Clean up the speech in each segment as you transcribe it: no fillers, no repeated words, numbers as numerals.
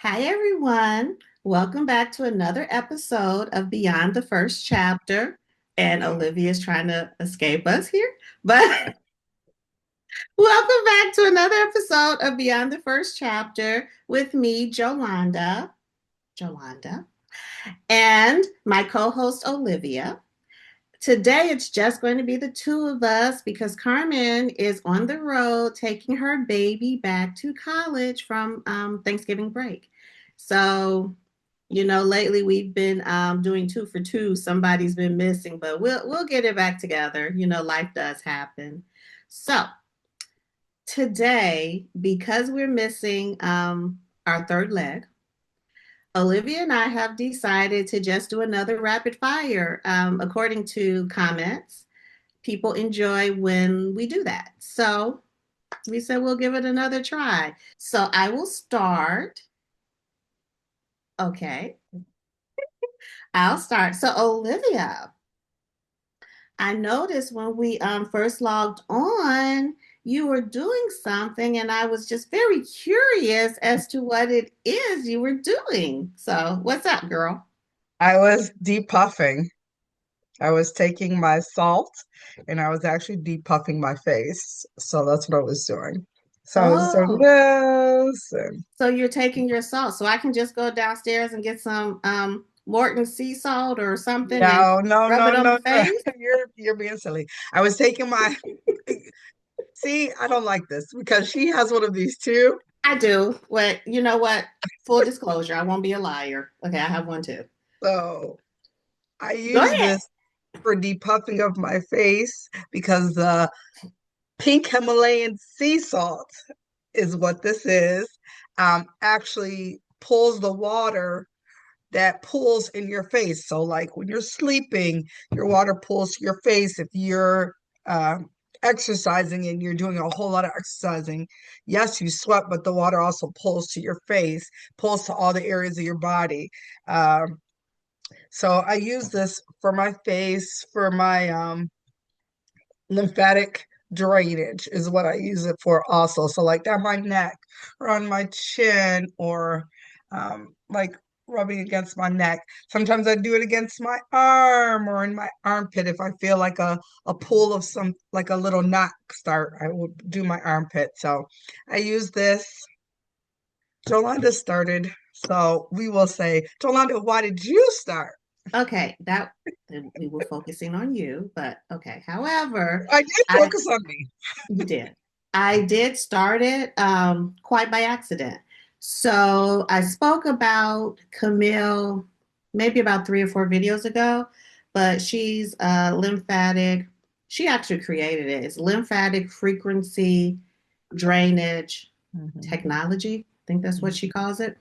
Hi, everyone. Welcome back to another episode of Beyond the First Chapter. And Olivia's trying to escape us here. But welcome back to another episode of Beyond the First Chapter with me, Jolanda, and my co-host Olivia. Today it's just going to be the two of us because Carmen is on the road taking her baby back to college from Thanksgiving break. So lately we've been doing two for two. Somebody's been missing, but we'll get it back together. Life does happen. So today, because we're missing our third leg, Olivia and I have decided to just do another rapid fire. According to comments, people enjoy when we do that. So we said we'll give it another try. So I will start. Okay, I'll start. So Olivia, I noticed when we first logged on, you were doing something, and I was just very curious as to what it is you were doing. So, what's up, girl? I was depuffing. I was taking my salt and I was actually depuffing my face. So that's what I was doing. So I was doing Oh, this and so you're taking your salt. So I can just go downstairs and get some Morton sea salt or something and no, no, rub no, it on no, my no. face? You're being silly. I was taking my see, I don't like this because she has one of these too. I do. What, you know what? Full disclosure, I won't be a liar. Okay, I have one too. So I Go use ahead. this for depuffing of my face because the pink Himalayan sea salt is what this is, actually pulls the water that pulls in your face. So, like when you're sleeping, your water pulls to your face. If you're exercising and you're doing a whole lot of exercising, yes, you sweat, but the water also pulls to your face, pulls to all the areas of your body. Um, so, I use this for my face, for my lymphatic drainage is what I use it for also. So like down my neck or on my chin or like rubbing against my neck. Sometimes I do it against my arm or in my armpit if I feel like a pull of some like a little knot start. I will do my armpit. So I use this. Jolanda started. So we will say, Jolanda, why did you start? Okay, that we were focusing on you, but okay. However, I did I focus on me. you did. I did start it quite by accident. So I spoke about Camille maybe about 3 or 4 videos ago, but she's lymphatic. She actually created it. It's lymphatic frequency drainage Mhm. technology. I think that's what Mhm. she calls it.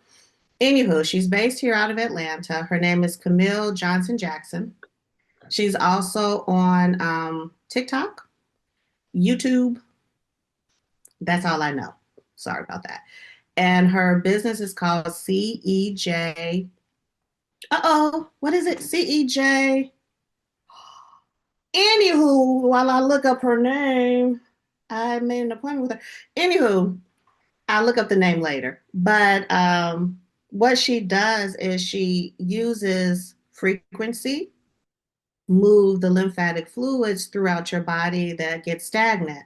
Anywho, she's based here out of Atlanta. Her name is Camille Johnson Jackson. She's also on TikTok, YouTube. That's all I know. Sorry about that. And her business is called CEJ. Uh-oh, what is it? CEJ. Anywho, while I look up her name, I made an appointment with her. Anywho, I'll look up the name later. But what she does is she uses frequency move the lymphatic fluids throughout your body that get stagnant.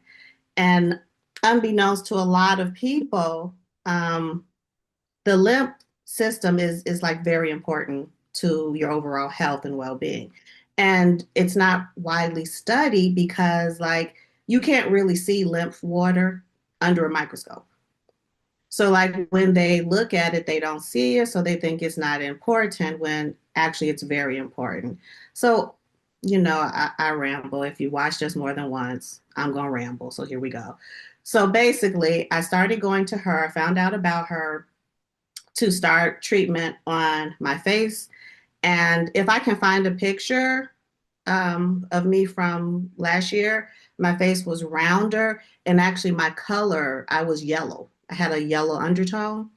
And unbeknownst to a lot of people, the lymph system is like very important to your overall health and well-being. And it's not widely studied because like you can't really see lymph water under a microscope. So like when they look at it, they don't see it, so they think it's not important when actually it's very important. So, I ramble. If you watched us more than once, I'm gonna ramble. So here we go. So basically, I started going to her, found out about her to start treatment on my face. And if I can find a picture of me from last year, my face was rounder and actually my color, I was yellow. I had a yellow undertone.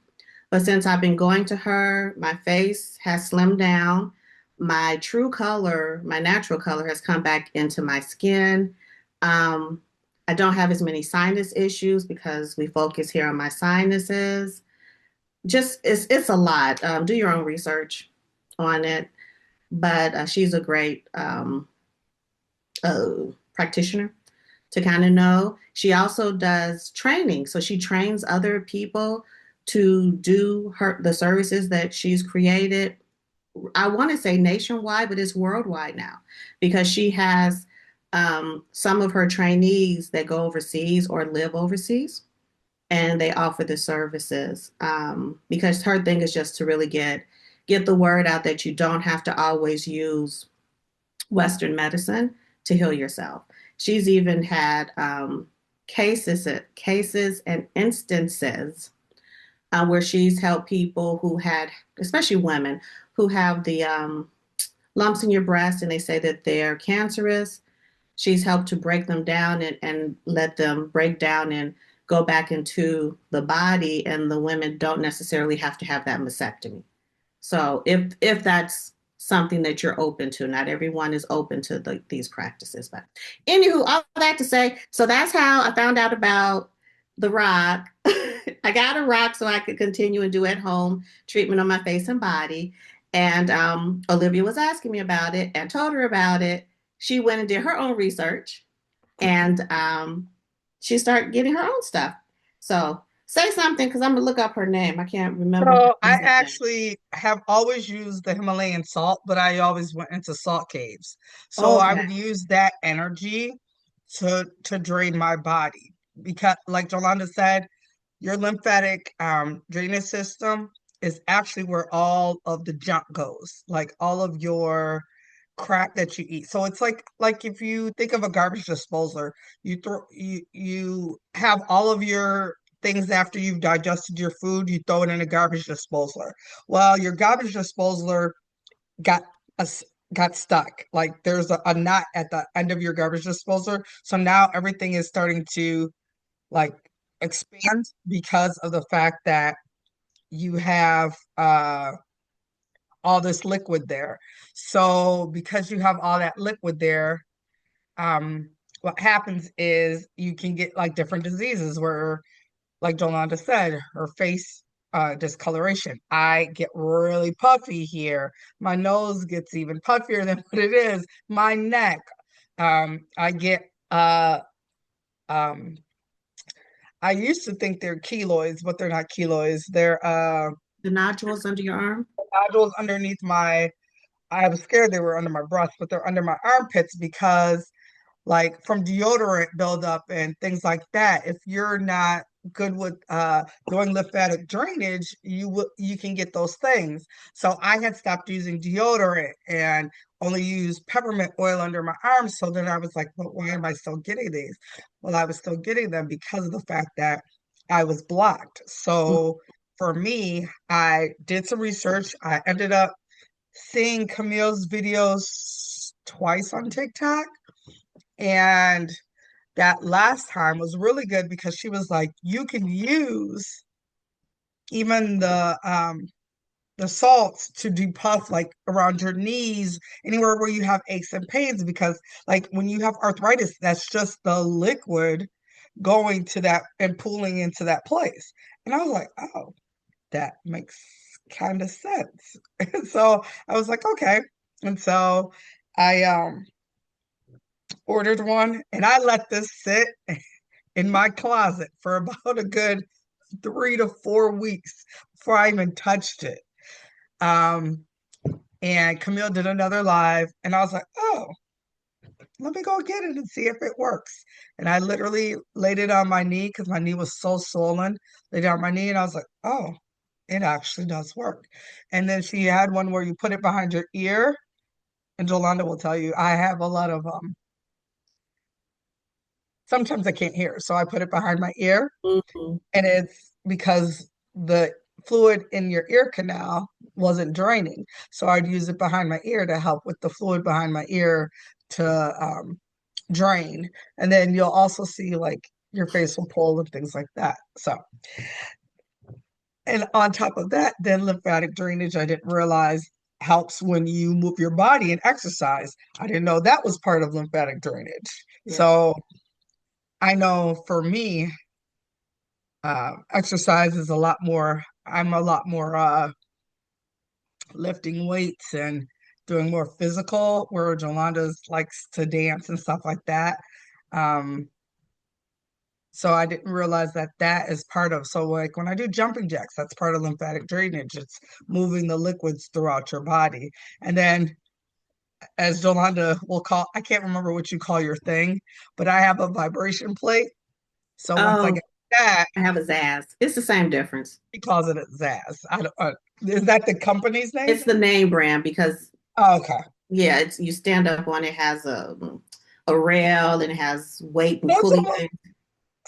But since I've been going to her, my face has slimmed down. My true color, my natural color has come back into my skin. Um, I don't have as many sinus issues because we focus here on my sinuses. just it's a lot. Do your own research on it, but she's a great practitioner to kind of know. She also does training, so she trains other people to do the services that she's created. I want to say nationwide, but it's worldwide now because she has some of her trainees that go overseas or live overseas, and they offer the services because her thing is just to really get the word out that you don't have to always use Western medicine to heal yourself. She's even had cases and instances where she's helped people who had, especially women, who have the lumps in your breast and they say that they're cancerous. She's helped to break them down and let them break down and go back into the body, and the women don't necessarily have to have that mastectomy. So if that's something that you're open to, not everyone is open to these practices. But anywho, all that to say, so that's how I found out about the rock. I got a rock so I could continue and do at home treatment on my face and body. And Olivia was asking me about it and told her about it. She went and did her own research, and she started getting her own stuff. So say something because I'm gonna look up her name. I can't remember her So I exact name. actually have always used the Himalayan salt, but I always went into salt caves. So I Okay. would use that energy to drain my body because, like Jolanda said, your lymphatic drainage system is actually where all of the junk goes, like all of your crap that you eat. So it's like if you think of a garbage disposer, you have all of your things after you've digested your food, you throw it in a garbage disposer. Well, your garbage disposer got a, got stuck. Like there's a knot at the end of your garbage disposer. So now everything is starting to like expand because of the fact that you have all this liquid there. So because you have all that liquid there, what happens is you can get like different diseases where, like Jolanda said, her face discoloration. I get really puffy here. My nose gets even puffier than what it is. My neck. I get um I used to think they're keloids, but they're not keloids. They're The nodules under your arm. nodules underneath my I was scared they were under my breast, but they're under my armpits because like from deodorant buildup and things like that. If you're not good with doing lymphatic drainage, you can get those things. So I had stopped using deodorant and only used peppermint oil under my arms. So then I was like, but why am I still getting these? Well, I was still getting them because of the fact that I was blocked. So for me, I did some research. I ended up seeing Camille's videos twice on TikTok. And that last time was really good because she was like, you can use even the salts to depuff like around your knees, anywhere where you have aches and pains, because like when you have arthritis, that's just the liquid going to that and pooling into that place. And I was like, oh, that makes kind of sense. And so I was like, okay. And so I ordered one and I let this sit in my closet for about a good 3 to 4 weeks before I even touched it. Um, and Camille did another live, and I was like, oh, let me go get it and see if it works. And I literally laid it on my knee because my knee was so swollen, laid it on my knee, and I was like, oh, it actually does work. And then she had one where you put it behind your ear, and Jolanda will tell you, I have a lot of sometimes I can't hear, so I put it behind my ear. Mm-hmm. And it's because the fluid in your ear canal wasn't draining. So I'd use it behind my ear to help with the fluid behind my ear to drain. And then you'll also see like your face will pull and things like that. So, and on top of that, then lymphatic drainage, I didn't realize helps when you move your body and exercise. I didn't know that was part of lymphatic drainage. Yeah. So I know for me, exercise is a lot more I'm a lot more lifting weights and doing more physical, where Jolanda likes to dance and stuff like that. Um, so I didn't realize that that is part of. So like when I do jumping jacks, that's part of lymphatic drainage. It's moving the liquids throughout your body. And then as Jolanda will call, I can't remember what you call your thing, but I have a vibration plate. So once I Oh, get that, I have a Zaz. It's the same difference. he calls it a Zaz. I don't, is that the company's name? It's the name brand because Oh, okay. yeah, it's you stand up on it has a rail and it has weight and So it's pulley almost things.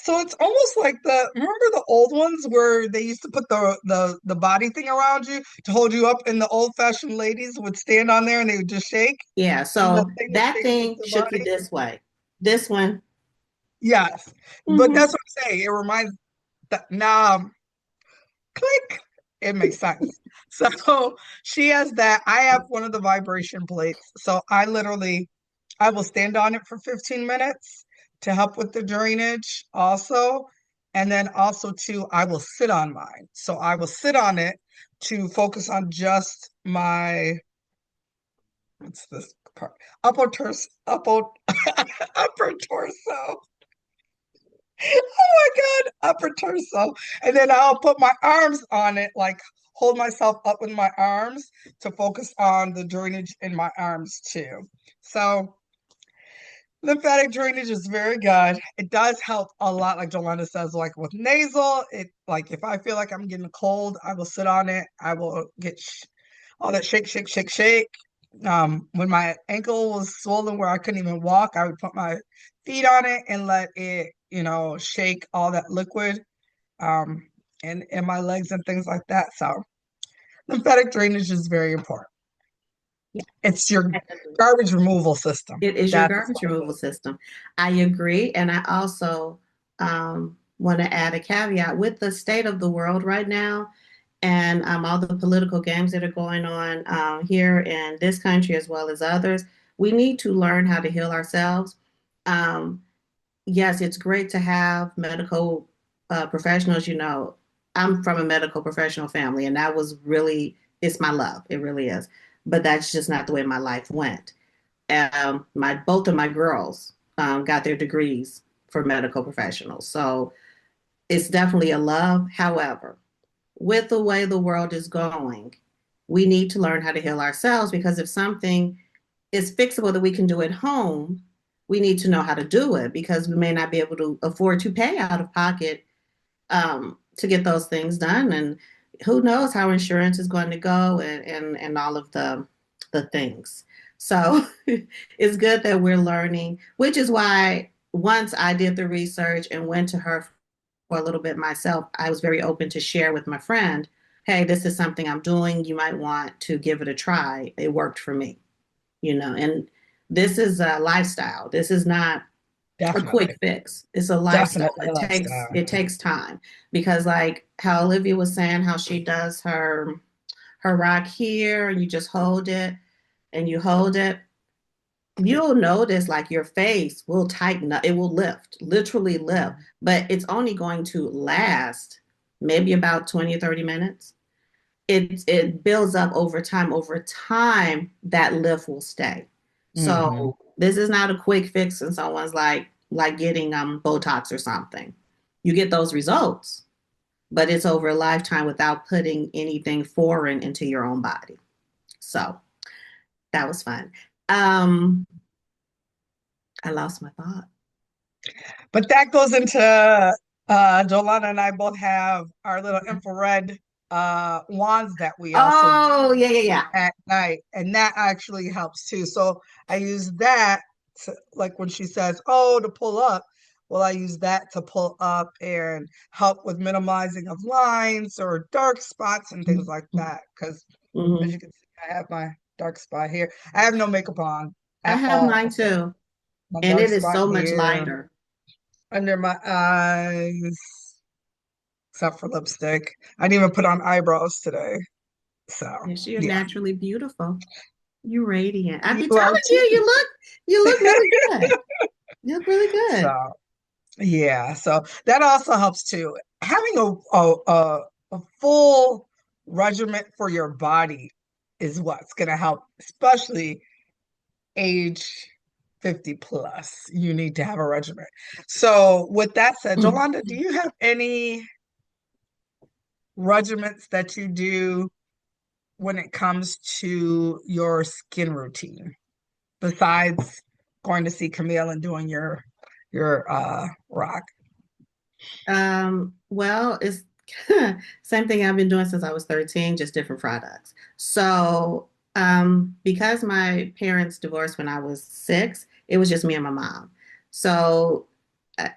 so it's almost like the remember the old ones where they used to put the body thing around you to hold you up, and the old fashioned ladies would stand on there and they would just shake, Yeah, and the so thing would that shake with thing the shook you body. this way. This one, Yes, but hmm that's what I'm saying. It reminds that now, click, it makes sense. So she has that. I have one of the vibration plates. So I will stand on it for 15 minutes to help with the drainage also. And then also too, I will sit on mine. So I will sit on it to focus on just my, what's this part? Upper torso. Oh my God, upper torso. And then I'll put my arms on it, like hold myself up with my arms to focus on the drainage in my arms too. So lymphatic drainage is very good. It does help a lot, like Jolanda says, like with nasal. It like if I feel like I'm getting a cold, I will sit on it. I will get all that shake, shake, shake, shake. When my ankle was swollen where I couldn't even walk, I would put my feet on it and let it, shake all that liquid um in my legs and things like that. So lymphatic drainage is very important. yeah, It's your I agree. garbage removal system. It is your That's garbage what it removal is. system. I agree, and I also want to add a caveat with the state of the world right now, and all the political games that are going on here in this country as well as others. We need to learn how to heal ourselves. Um, yes, it's great to have medical professionals. I'm from a medical professional family, and that was really, it's my love. It really is. But that's just not the way my life went. My both of my girls got their degrees for medical professionals, so it's definitely a love. However, with the way the world is going, we need to learn how to heal ourselves because if something is fixable that we can do at home, we need to know how to do it because we may not be able to afford to pay out of pocket to get those things done. And who knows how insurance is going to go and all of the things. So it's good that we're learning, which is why once I did the research and went to her for a little bit myself, I was very open to share with my friend, hey, this is something I'm doing. You might want to give it a try. It worked for me, and this is a lifestyle. This is not a quick Definitely. fix. It's a lifestyle. Definitely a lifestyle. It takes time because like how Olivia was saying how she does her rock here and you just hold it and you hold it, you'll notice like your face will tighten up. It will lift, literally lift, but it's only going to last maybe about 20 or 30 minutes. It builds up over time. Over time, that lift will stay. Hmm. So this is not a quick fix and someone's like getting Botox or something. You get those results, but it's over a lifetime without putting anything foreign into your own body. So that was fun. Um, I lost my thought. But that goes into Jolana and I both have our little infrared wands that we also use Oh, yeah, yeah, yeah. at night, and that actually helps too. So I use that to, like when she says, "Oh, to pull up." Well, I use that to pull up and help with minimizing of lines or dark spots and things like that. Because as Hmm. you can see, I have my dark spot here. I have no makeup on I at have all. mine So too, my and dark it is spot so much here, lighter. under my eyes, except for lipstick. I didn't even put on eyebrows today. So Yes, you're yeah, naturally beautiful. You're radiant. I you be are telling you, too. you look really good. You look really So good. yeah, so that also helps too. Having a full regimen for your body is what's going to help, especially age 50 plus. You need to have a regimen. So, with that said, Jolanda, do you have any regimens that you do when it comes to your skin routine besides going to see Camille and doing your rock? Well, it's same thing I've been doing since I was 13, just different products. So, because my parents divorced when I was 6, it was just me and my mom. So, I,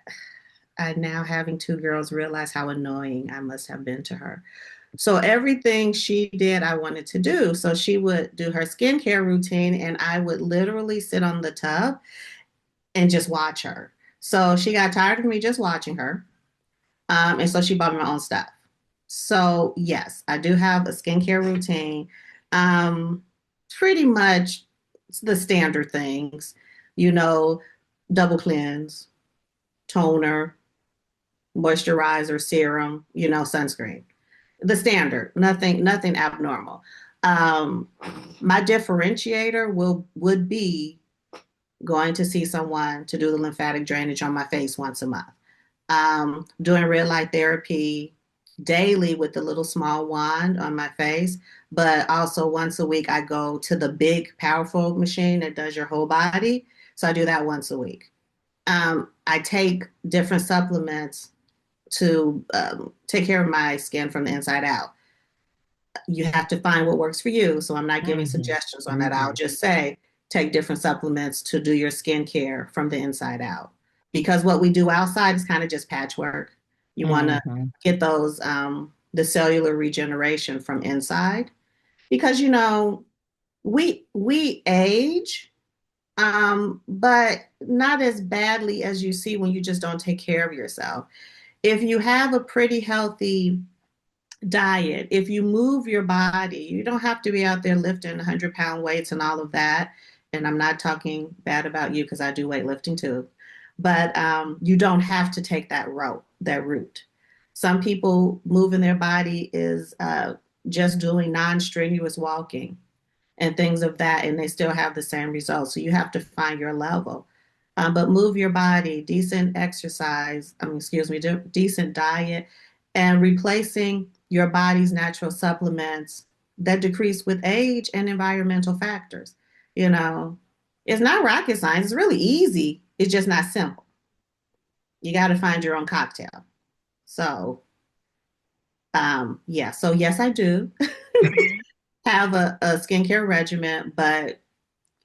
I now having 2 girls realize how annoying I must have been to her. So everything she did, I wanted to do. So she would do her skincare routine, and I would literally sit on the tub and just watch her. So she got tired of me just watching her. And so she bought me my own stuff. So yes, I do have a skincare routine. Um, Pretty much the standard things, you know, double cleanse, toner, moisturizer, serum, sunscreen. The standard, nothing abnormal. Um, my differentiator would be going to see someone to do the lymphatic drainage on my face once a month. Doing red light therapy daily with the little small wand on my face, but also once a week I go to the big, powerful machine that does your whole body. So I do that once a week. I take different supplements to take care of my skin from the inside out. You have to find what works for you. So I'm not giving Hmm. suggestions on that. I'll Hmm. just say take different supplements to do your skincare from the inside out. Because what we do outside is kind of just patchwork. You want to Hmm. get those the cellular regeneration from inside because we age, but not as badly as you see when you just don't take care of yourself. If you have a pretty healthy diet, if you move your body, you don't have to be out there lifting 100-pound weights and all of that. And I'm not talking bad about you because I do weightlifting too. But you don't have to take that route. Some people moving their body is just doing non-strenuous walking and things of that, and they still have the same results. So you have to find your level. But move your body, decent exercise, excuse me, decent diet, and replacing your body's natural supplements that decrease with age and environmental factors. You know, it's not rocket science. It's really easy. It's just not simple. You got to find your own cocktail. So, yeah. So yes, I do have a skincare regimen, but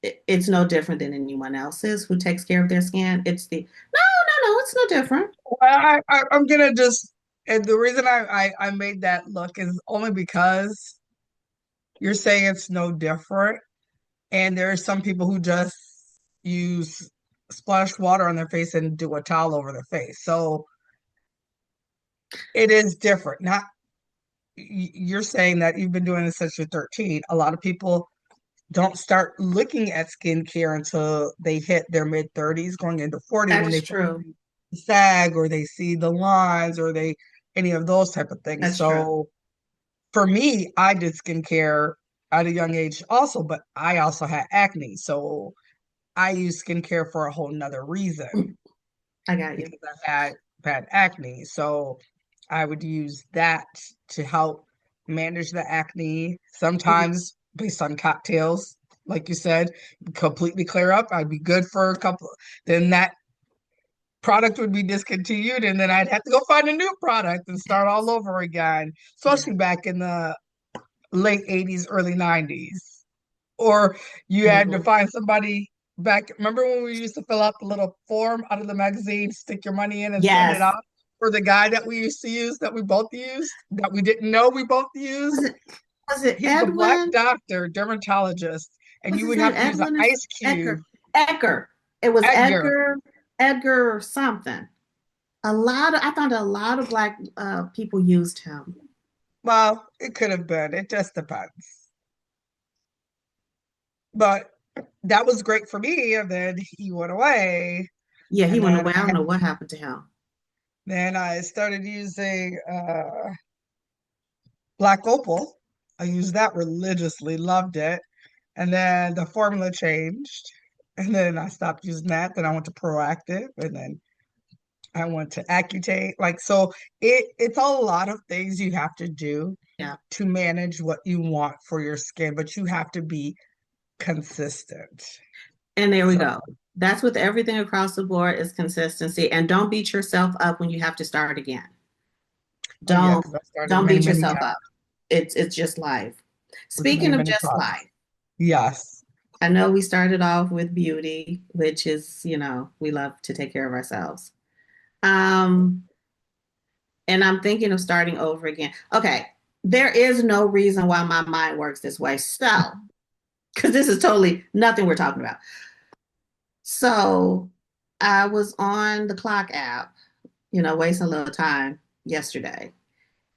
it's no different than anyone else's who takes care of their skin. No, it's no different. Well, I'm gonna just, and the reason I made that look is only because you're saying it's no different, and there are some people who just use splash water on their face and do a towel over their face. So it is different. Not you're saying that you've been doing this since you're 13. A lot of people don't start looking at skincare until they hit their mid 30s, going into 40 when That they is finally true. sag or they see the lines or they any of those type of things. That's true. So for me, I did skincare at a young age also, but I also had acne. So I use skincare for a whole nother reason I got you. because I had bad acne. So I would use that to help manage the acne, Mhm. sometimes based on cocktails, like you said, completely clear up. I'd be good for a couple, then that product would be discontinued, and then I'd have to go find a new product and start all over again, Yeah. especially back in the late 80s, early 90s. Or you had to Hmm. find somebody back. Remember when we used to fill out the little form out of the magazine, stick your money in and send it Yes. out for the guy that we used to use, that we both used, that we didn't know we both Was used? it was it He was a black Edwin? doctor, dermatologist, and What's you his would name? have to use an Edwin or ice cube. Edgar? Edgar. It was Edgar. Edgar or something. I found a lot of black people used him. Well, it could have been. It just depends. But that was great for me. And then he went away. Yeah, he And went away. I don't know what happened to him. then I started using Black Opal. I used that religiously, loved it. And then the formula changed. And then I stopped using that. Then I went to Proactive. And then I went to Accutane. Like, so it's a lot of things you have to do Yeah. to manage what you want for your skin, but you have to be consistent. And there we So, go. That's with everything across the board is consistency. And don't beat yourself up when you have to start again. oh yeah, Don't because I started don't many, beat many yourself times up. It's just life. with Speaking many, of many just products. life, Yes. I know we started off with beauty, which is, we love to take care of ourselves. Um, and I'm thinking of starting over again. Okay, there is no reason why my mind works this way. So, because this is totally nothing we're talking about. So, I was on the clock app, wasting a little time yesterday.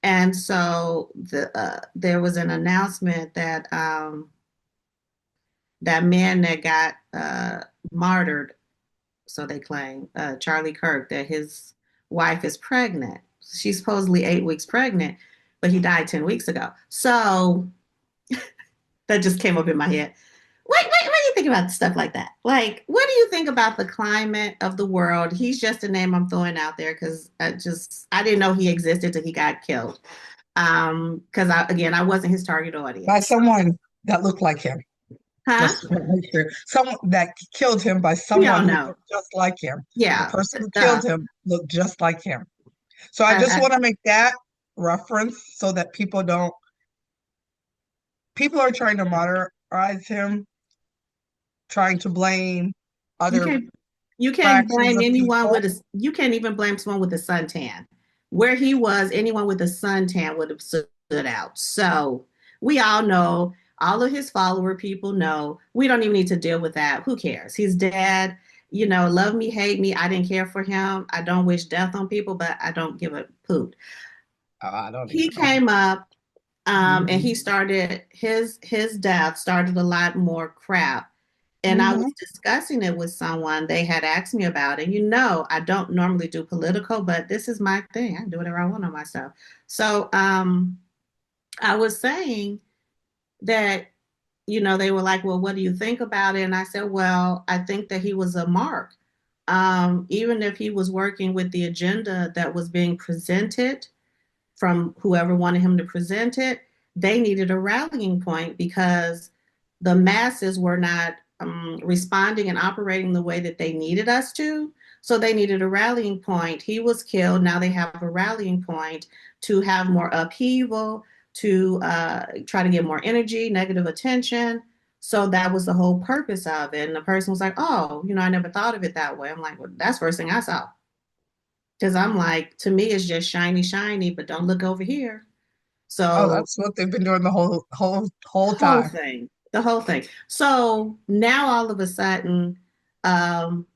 And so there was an announcement that that man that got martyred, so they claim, Charlie Kirk, that his wife is pregnant. She's supposedly 8 weeks pregnant, but he died 10 weeks ago. So that just came up in my head. What do you think about stuff like that? Like, what do you think about the climate of the world? He's just a name I'm throwing out there because I didn't know he existed till he got killed. Because I wasn't his target By audience. someone that looked like him. Huh? Just to make sure. Someone that killed him by We someone all who know. looked just like him. The Yeah. person who killed Uh, him looked just like him. So I I, just I, want to make that reference so that people are trying to modernize him, trying to blame you other can't you can't fractions blame of anyone people. with a you can't even blame someone with a suntan. Where he was, anyone with a suntan would have stood out. So we all know, all of his follower people know. We don't even need to deal with that. Who cares? He's dead. Love me, hate me. I didn't care for him. I don't wish death on people, but I don't give a poop. Oh, I don't He even know. came up, and Hmm. he started his death started a lot more crap. And I was Hmm. discussing it with someone. They had asked me about it. I don't normally do political, but this is my thing. I can do whatever I want on myself. So I was saying that, they were like, well, what do you think about it? And I said, well, I think that he was a mark. Even if he was working with the agenda that was being presented from whoever wanted him to present it, they needed a rallying point because the masses were not responding and operating the way that they needed us to. So they needed a rallying point. He was killed. Now they have a rallying point to have more upheaval, to try to get more energy, negative attention. So that was the whole purpose of it. And the person was like, oh, I never thought of it that way. I'm like, well, that's the first thing I saw. Because I'm like, to me, it's just shiny, shiny, but don't look over here. Oh, So that's what they've been doing the whole whole time. thing, the whole thing. So now all of a sudden, um,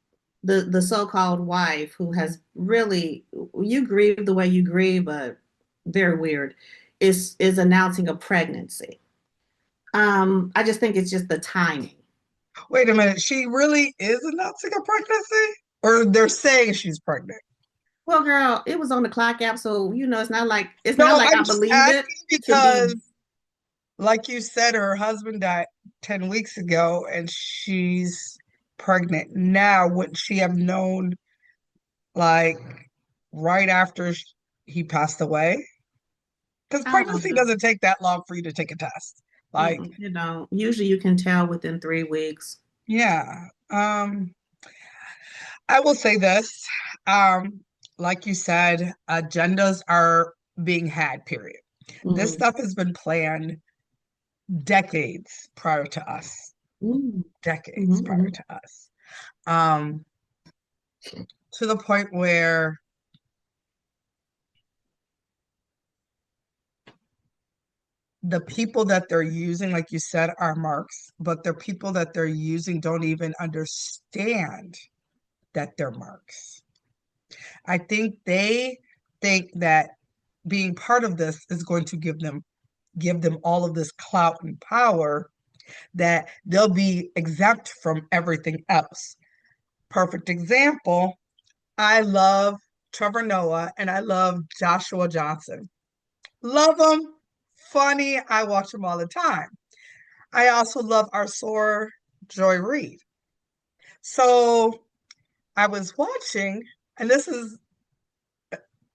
the so-called wife who has really, you grieve the way you grieve, but very weird, is announcing a pregnancy. I just think it's just the timing. Wait a minute, she really is announcing a pregnancy? Or they're saying she's pregnant? Well, girl, it was on the clock app, so it's not like No, I I'm just believe it asking to be. because, like you said, her husband died 10 weeks ago and she's pregnant now. Wouldn't she have known, like, right after he passed away? Because I don't pregnancy know. doesn't take that long for you to take a test. Like, Usually you can tell within 3 weeks. yeah. I will say this. Um, like you said, agendas are being had, period. This Mm, stuff has been planned decades prior to us. mm, Decades mhm, prior mhm. to us. Um, to the point where the people that they're using, like you said, are marks, but the people that they're using don't even understand that they're marks. I think they think that being part of this is going to give them all of this clout and power that they'll be exempt from everything else. Perfect example. I love Trevor Noah and I love Joshua Johnson. Love them, funny. I watch them all the time. I also love our soar Joy Reid. So I was watching, and this is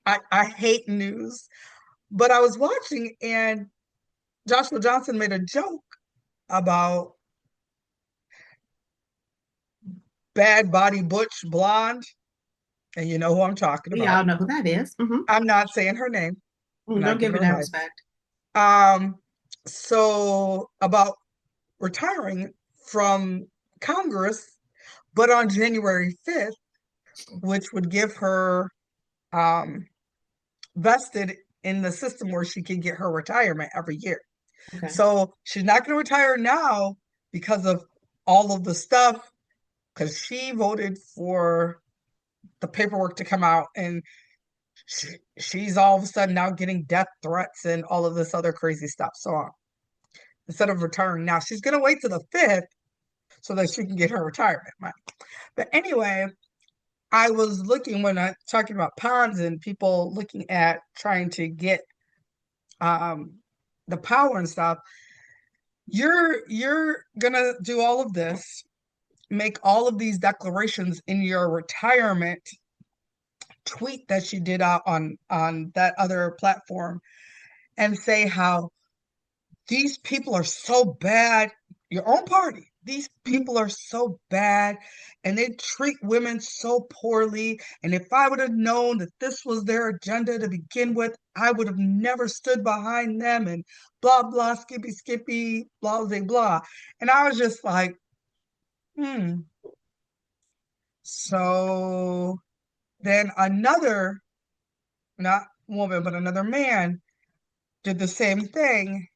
I hate news, but I was watching and Joshua Johnson made a joke about bad body butch blonde, and you know who I'm talking We about. all know who that is. I'm not saying her name. I'm not Don't give giving her her that life. respect. Um, so about retiring from Congress, but on January 5th, which would give her um, vested in the system where she can get her retirement every year. Okay. So she's not going to retire now because of all of the stuff, because she voted for the paperwork to come out, and she's all of a sudden now getting death threats and all of this other crazy stuff. So instead of retiring now, she's going to wait to the 5th so that she can get her retirement money. But anyway, I was looking when I talking about ponds and people looking at trying to get um, the power and stuff. You're gonna do all of this, make all of these declarations in your retirement tweet that you did out on that other platform, and say how these people are so bad. Your own party, these Mhm. people are so bad and they treat women so poorly. And if I would have known that this was their agenda to begin with, I would have never stood behind them and blah, blah, skippy, skippy, blah, blah, blah. And I was just like, hmm. So then another, not woman, but another man did the same thing.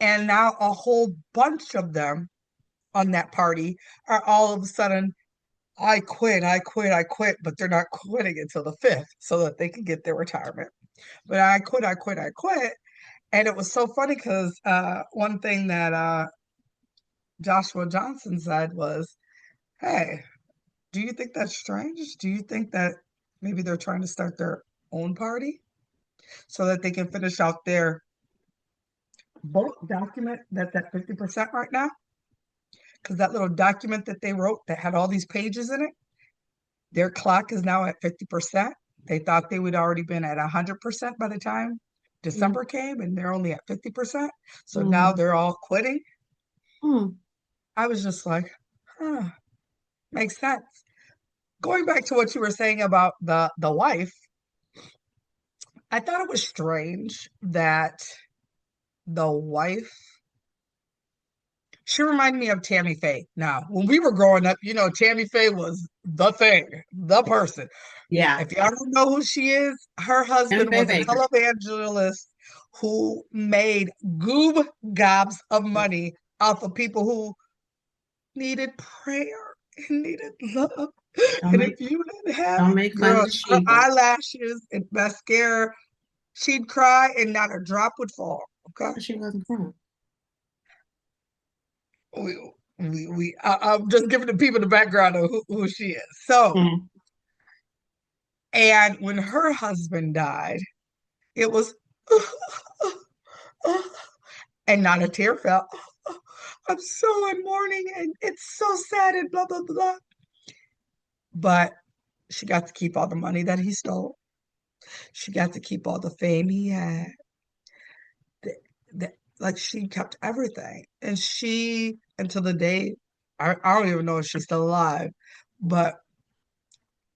And now a whole bunch of them on that party are all of a sudden, I quit, I quit, I quit, but they're not quitting until the 5th so that they can get their retirement. But I quit, I quit, I quit. And it was so funny because one thing that Joshua Johnson said was, hey, do you think that's strange? Do you think that maybe they're trying to start their own party so that they can finish out their vote document that's at 50% right now? Because that little document that they wrote that had all these pages in it, their clock is now at 50%. They thought they would already been at 100% by the time Mm, December came, and they're only at 50%. So now mm, they're all quitting. mm. I was just like, huh, makes sense. Going back to what you were saying about the wife, I thought it was strange that the wife, she reminded me of Tammy Faye. Now, when we were growing up, Tammy Faye was the thing, the person. Yeah. If y'all don't know who she is, her Tammy husband Faye was a Baker. televangelist who made goob gobs of money off of people who needed prayer and needed love. Don't And if make you didn't have, don't make fun of girl, the her Sheba. eyelashes and mascara, she'd cry and not a drop would fall. Okay. She wasn't crying. I'm just giving the people the background of who she is. So, Mm. and when her husband died, it was, and not a tear fell. I'm so in mourning and it's so sad and blah, blah, blah. But she got to keep all the money that he stole. She got to keep all the fame he had. The, like she kept everything. And she, until the day, I don't even know if she's still alive, but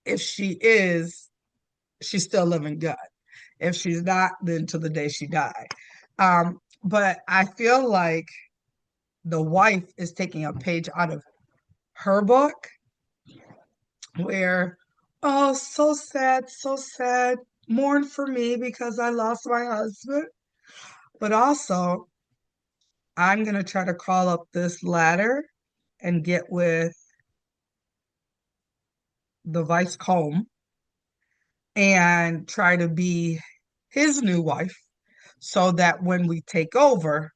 if she is, she's still living good. If she's not, then to the day she died. But I feel like the wife is taking a page out of her book where, oh, so sad, mourn for me because I lost my husband. But also, I'm going to try to crawl up this ladder and get with the vice comb and try to be his new wife so that when we take over,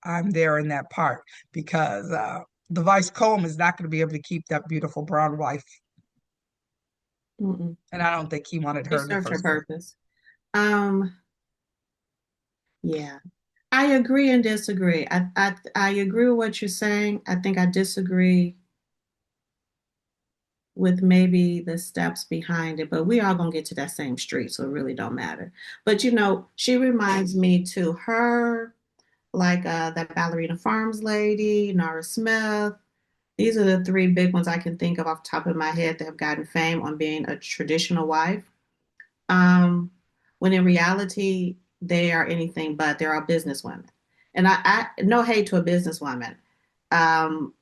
I'm there in that part because the vice comb is not going to be able to keep that beautiful brown wife. Mm-mm. And I don't think he wanted She her in the served her first place. purpose. Um, yeah. I agree and disagree. I agree with what you're saying. I think I disagree with maybe the steps behind it, but we all gonna get to that same street, so it really don't matter. But she reminds me to her like that Ballerina Farms lady, Nora Smith. These are the three big ones I can think of off the top of my head that have gotten fame on being a traditional wife. Um, when in reality, they are anything but. They're all businesswomen. And I no hate to a businesswoman. Um,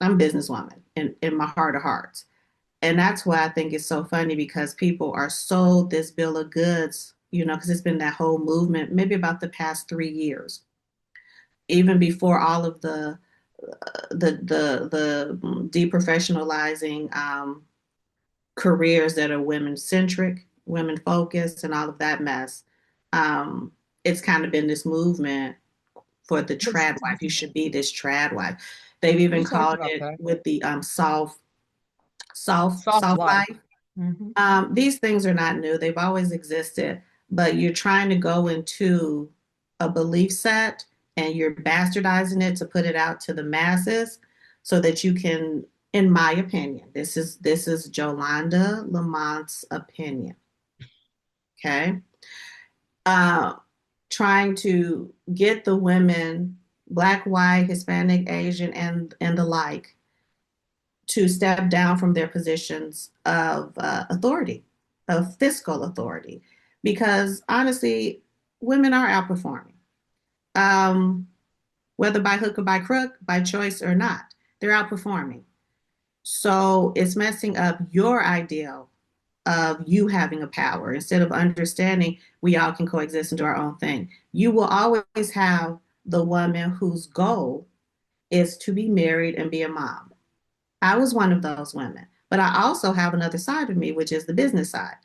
I'm a businesswoman in my heart of hearts. And that's why I think it's so funny because people are sold this bill of goods, because it's been that whole movement, maybe about the past 3 years, even before all of the deprofessionalizing careers that are women centric, women focused, and all of that mess. Um, it's kind of been this movement for the It's, trad wife. You should be this trad wife. They've even we talked called about it that. with the Soft soft life. life. Hmm. These things are not new. They've always existed, but you're trying to go into a belief set and you're bastardizing it to put it out to the masses so that you can, in my opinion, this is Jolanda Lamont's opinion. Okay. Uh, Trying to get the women, black, white, Hispanic, Asian, and the like, to step down from their positions of authority, of fiscal authority, because honestly, women are outperforming, um, whether by hook or by crook, by choice or not. They're outperforming. So it's messing up your ideal of you having a power instead of understanding we all can coexist and do our own thing. You will always have the woman whose goal is to be married and be a mom. I was one of those women, but I also have another side of me, which is the business side.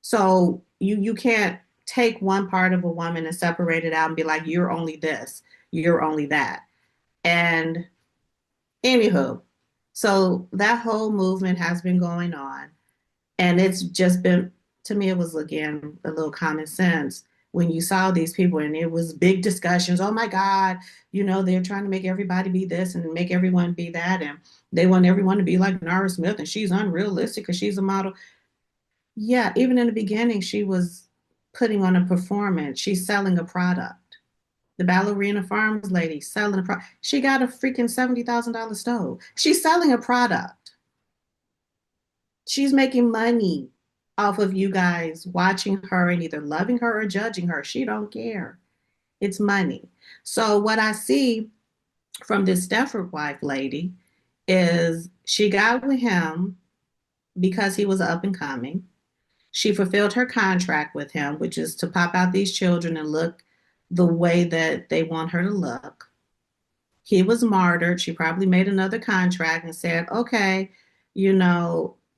So you can't take one part of a woman and separate it out and be like, you're only this, you're only that. And anywho, so that whole movement has been going on. And it's just been, to me, it was again a little common sense when you saw these people and it was big discussions. Oh my God, they're trying to make everybody be this and make everyone be that. And they want everyone to be like Nara Smith and she's unrealistic because she's a model. Yeah, even in the beginning, she was putting on a performance. She's selling a product. The Ballerina Farms lady selling a product. She got a freaking $70,000 stove. She's selling a product. She's making money off of you guys watching her and either loving her or judging her. She don't care. It's money. So what I see from this Stefford wife lady is she got with him because he was up and coming. She fulfilled her contract with him, which is to pop out these children and look the way that they want her to look. He was martyred. She probably made another contract and said, okay,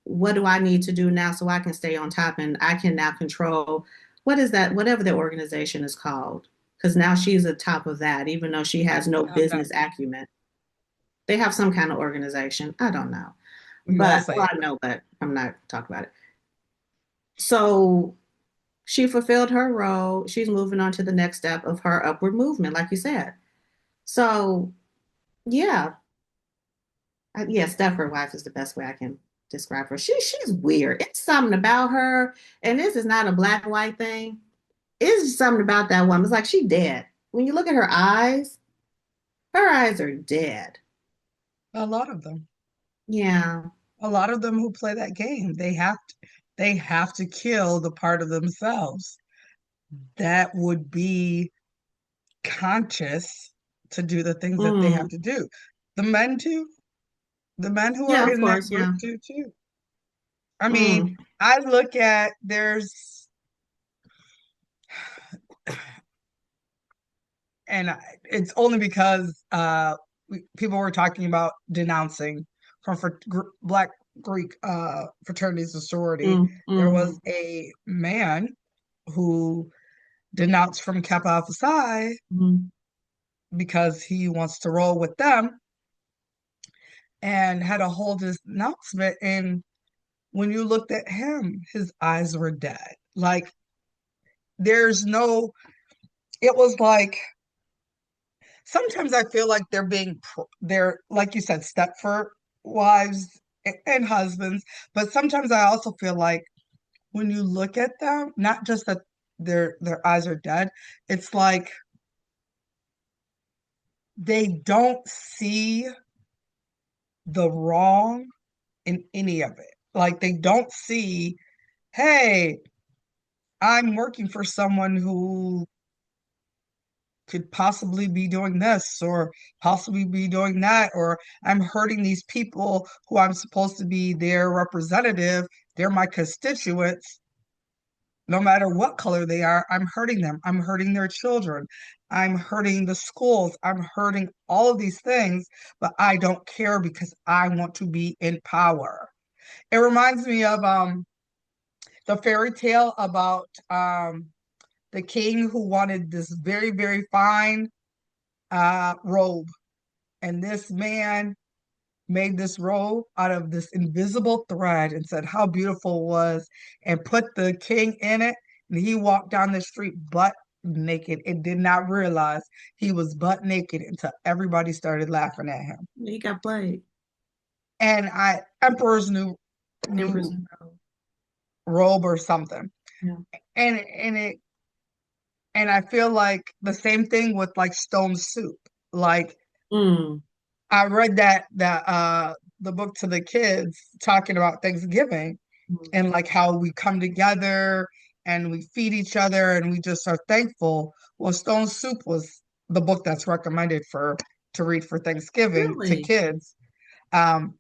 what do I need to do now so I can stay on top and I can now control what is that, whatever the organization is called. Because now she's at top of that, even though she has no No, business acumen. They have some kind of organization. I don't know. we all But, say well, it. I know, but I'm not talking about it. So she fulfilled her role. She's moving on to the next step of her upward movement, like you said. So, yeah, yeah, Stepford wife is the best way I can describe her. She's weird. It's something about her, and this is not a black and white thing. It's something about that woman. It's like she dead. When you look at her eyes are dead. A lot of them. Yeah. A lot of them who play that game, they have to kill the part of themselves that would be conscious to do the things that they have Mm. to do. The men too, the men who are Yeah, of in that course. group Yeah. do too. I mean, Mm. I look at there's and it's only because people were talking about denouncing from Black Greek fraternities and sorority. Mm. There was Mm. a man who denounced from Kappa Alpha Psi Mm. because he wants to roll with them and had a whole denouncement. And when you looked at him, his eyes were dead. Like there's no it was like sometimes I feel like they're like you said, Stepford wives and husbands, but sometimes I also feel like when you look at them, not just that their eyes are dead, it's like they don't see the wrong in any of it. Like they don't see, hey, I'm working for someone who could possibly be doing this or possibly be doing that, or I'm hurting these people who I'm supposed to be their representative. They're my constituents. No matter what color they are, I'm hurting them. I'm hurting their children. I'm hurting the schools. I'm hurting all of these things, but I don't care because I want to be in power. It reminds me of the fairy tale about the king who wanted this very, very fine robe. And this man made this robe out of this invisible thread and said how beautiful it was and put the king in it. And he walked down the street butt naked and did not realize he was butt naked until everybody started laughing at him. He got played. And I emperor's new Empress and Rose. robe or something. Yeah. And and I feel like the same thing with like stone soup. Like Mm. I read that the book to the kids talking about Thanksgiving Mm. and like how we come together and we feed each other and we just are thankful. Well, Stone Soup was the book that's recommended for to read for Thanksgiving to Really? kids. Um,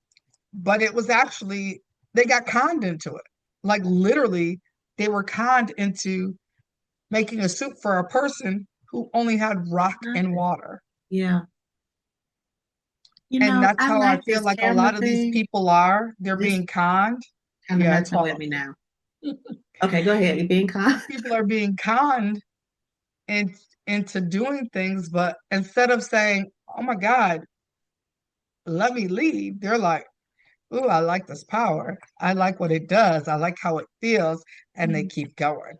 but it was actually they got conned into it. Like literally, they were conned into making a soup for a person who only had rock and Nothing. water. Yeah. And that's I how I like feel this like a camera lot of these thing. people are. They're This being conned. kind of Yeah, messing talk. with me now. Okay, go ahead. You're being kind. People are being conned in, into doing things, but instead of saying, "Oh my God, let me lead," they're like, "Ooh, I like this power. I like what it does. I like how it feels," and they Mm. keep going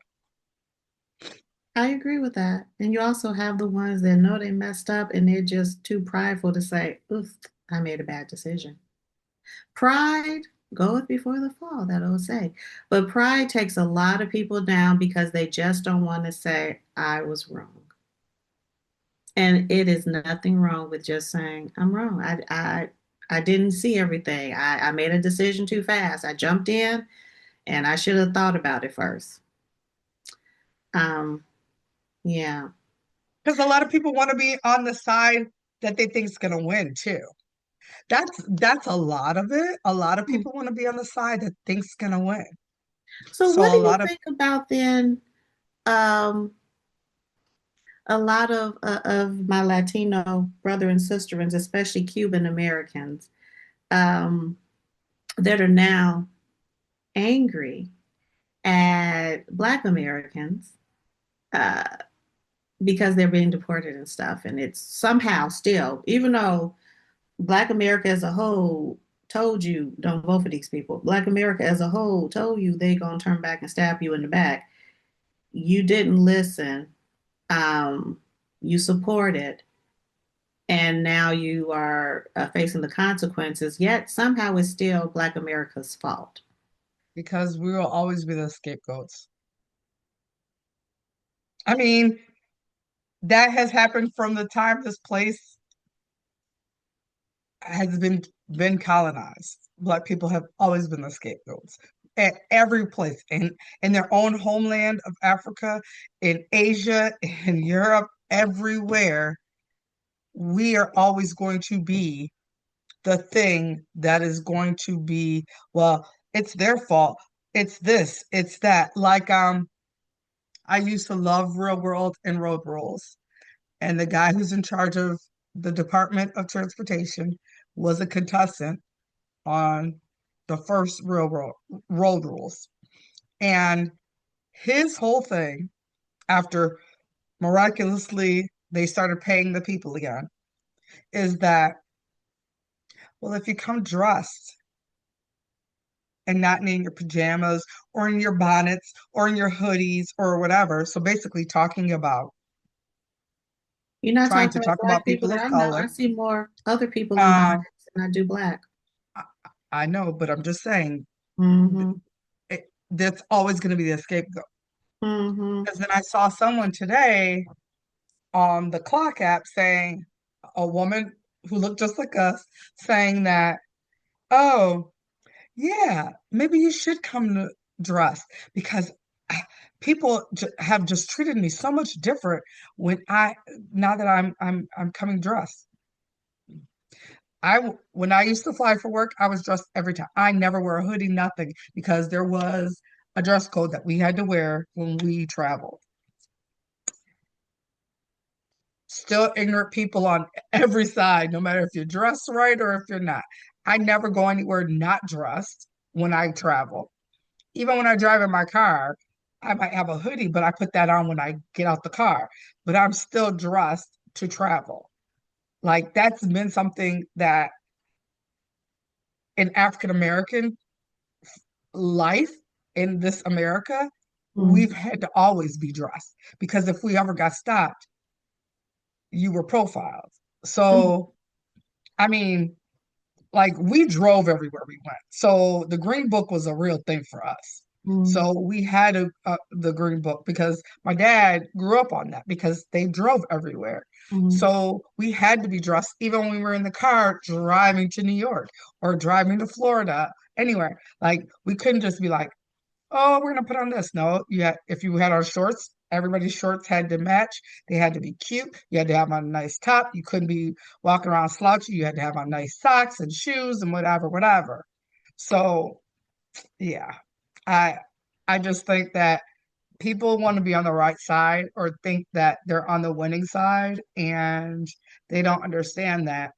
I agree with that. And you also have the ones that know they messed up and they're just too prideful to say, oof, I made a bad decision. Pride goeth before the fall, that old say. But pride takes a lot of people down because they just don't want to say, I was wrong. And it is nothing wrong with just saying, I'm wrong. I didn't see everything. I made a decision too fast. I jumped in and I should have thought about it first. Um, yeah. because a lot of people want to be on the side that they think is going to win too. That's a lot of it. A lot of people want to be on the side that thinks going to win. So So what do a you lot of think about then um, a lot of my Latino brother and sister, and especially Cuban Americans, um, that are now angry at Black Americans uh, because they're being deported and stuff. And it's somehow still, even though Black America as a whole told you don't vote for these people, Black America as a whole told you they gonna turn back and stab you in the back. You didn't listen. Um, you supported, and now you are facing the consequences. Yet somehow it's still Black America's fault. because we will always be the scapegoats. I mean, that has happened from the time this place has been colonized. Black people have always been the scapegoats at every place in their own homeland of Africa, in Asia, in Europe, everywhere. We are always going to be the thing that is going to be, well, it's their fault. It's this, it's that. Like I used to love Real World and Road Rules. And the guy who's in charge of the Department of Transportation was a contestant on the first railroad road rules. And his whole thing, after miraculously they started paying the people again, is that, well, if you come dressed and not in your pajamas or in your bonnets or in your hoodies or whatever, so basically talking about You're not trying talking to about talk black about people people that of I know. color. I see more other people in Uh, bias than I do black. I, I know, but I'm just saying Mm-hmm. that's always going to be the scapegoat. Mm-hmm. Because then I saw someone today on the clock app saying, a woman who looked just like us, saying that, oh, yeah, maybe you should come to dress because ah, people have just treated me so much different when now that I'm coming dressed. When I used to fly for work, I was dressed every time. I never wear a hoodie, nothing, because there was a dress code that we had to wear when we traveled. Still ignorant people on every side, no matter if you're dressed right or if you're not. I never go anywhere not dressed when I travel. Even when I drive in my car, I might have a hoodie, but I put that on when I get out the car. But I'm still dressed to travel. Like that's been something that in African American life in this America, we've Mm-hmm. had to always be dressed because if we ever got stopped, you were profiled. So, I mean, like we drove everywhere we went. So the Green Book was a real thing for us. Mm-hmm. So we had the Green Book because my dad grew up on that because they drove everywhere. Mm-hmm. So we had to be dressed even when we were in the car driving to New York or driving to Florida, anywhere. Like we couldn't just be like, oh, we're gonna put on this. No, if you had on shorts, everybody's shorts had to match. They had to be cute. You had to have on a nice top. You couldn't be walking around slouchy. You had to have on nice socks and shoes and whatever, whatever. So yeah, I I just think that people want to be on the right side or think that they're on the winning side, and they don't understand that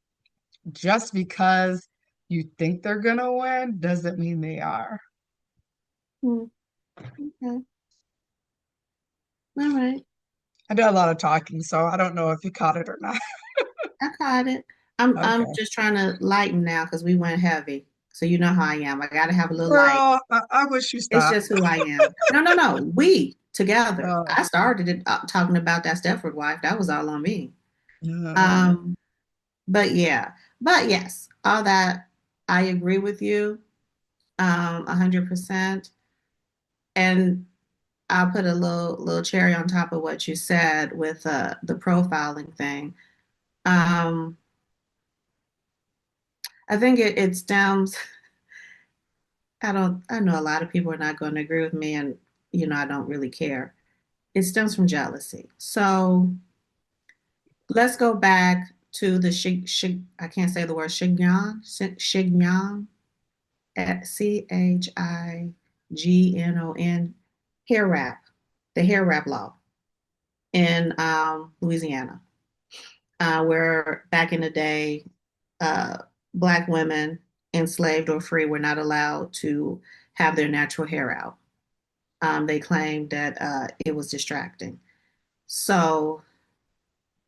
just because you think they're gonna win doesn't mean they are. Mm-hmm. Okay. All right. I did a lot of talking, so I don't know if you caught it or not. I caught it. I'm Okay. just trying to lighten now because we went heavy. So you know how I am. I gotta have a little light. Girl, I wish you It's stopped. just who I am. No, no, no. We together. Uh, I started it talking about that Stepford wife. That was all on me. uh, Um, but yeah, but yes, all that I agree with you, 100%. And I'll put a little cherry on top of what you said with the profiling thing. Um, I think it stems. I know a lot of people are not going to agree with me, and I don't really care. It stems from jealousy. So let's go back to the I can't say the word Chignon, Chignon hair wrap, the hair wrap law in Louisiana, where back in the day, uh, Black women, enslaved or free, were not allowed to have their natural hair out. They claimed that it was distracting. So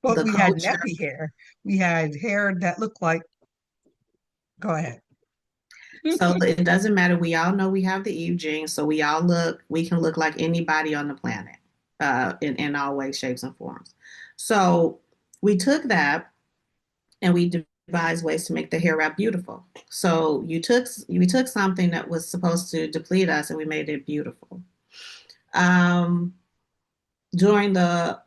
but the we had culture, nappy hair. We had hair that looked like, go ahead. so it doesn't matter. We all know we have the Eve gene, so we can look like anybody on the planet, in all ways, shapes, and forms. So we took that and we devised ways to make the hair wrap beautiful. So we took something that was supposed to deplete us and we made it beautiful. Um, During the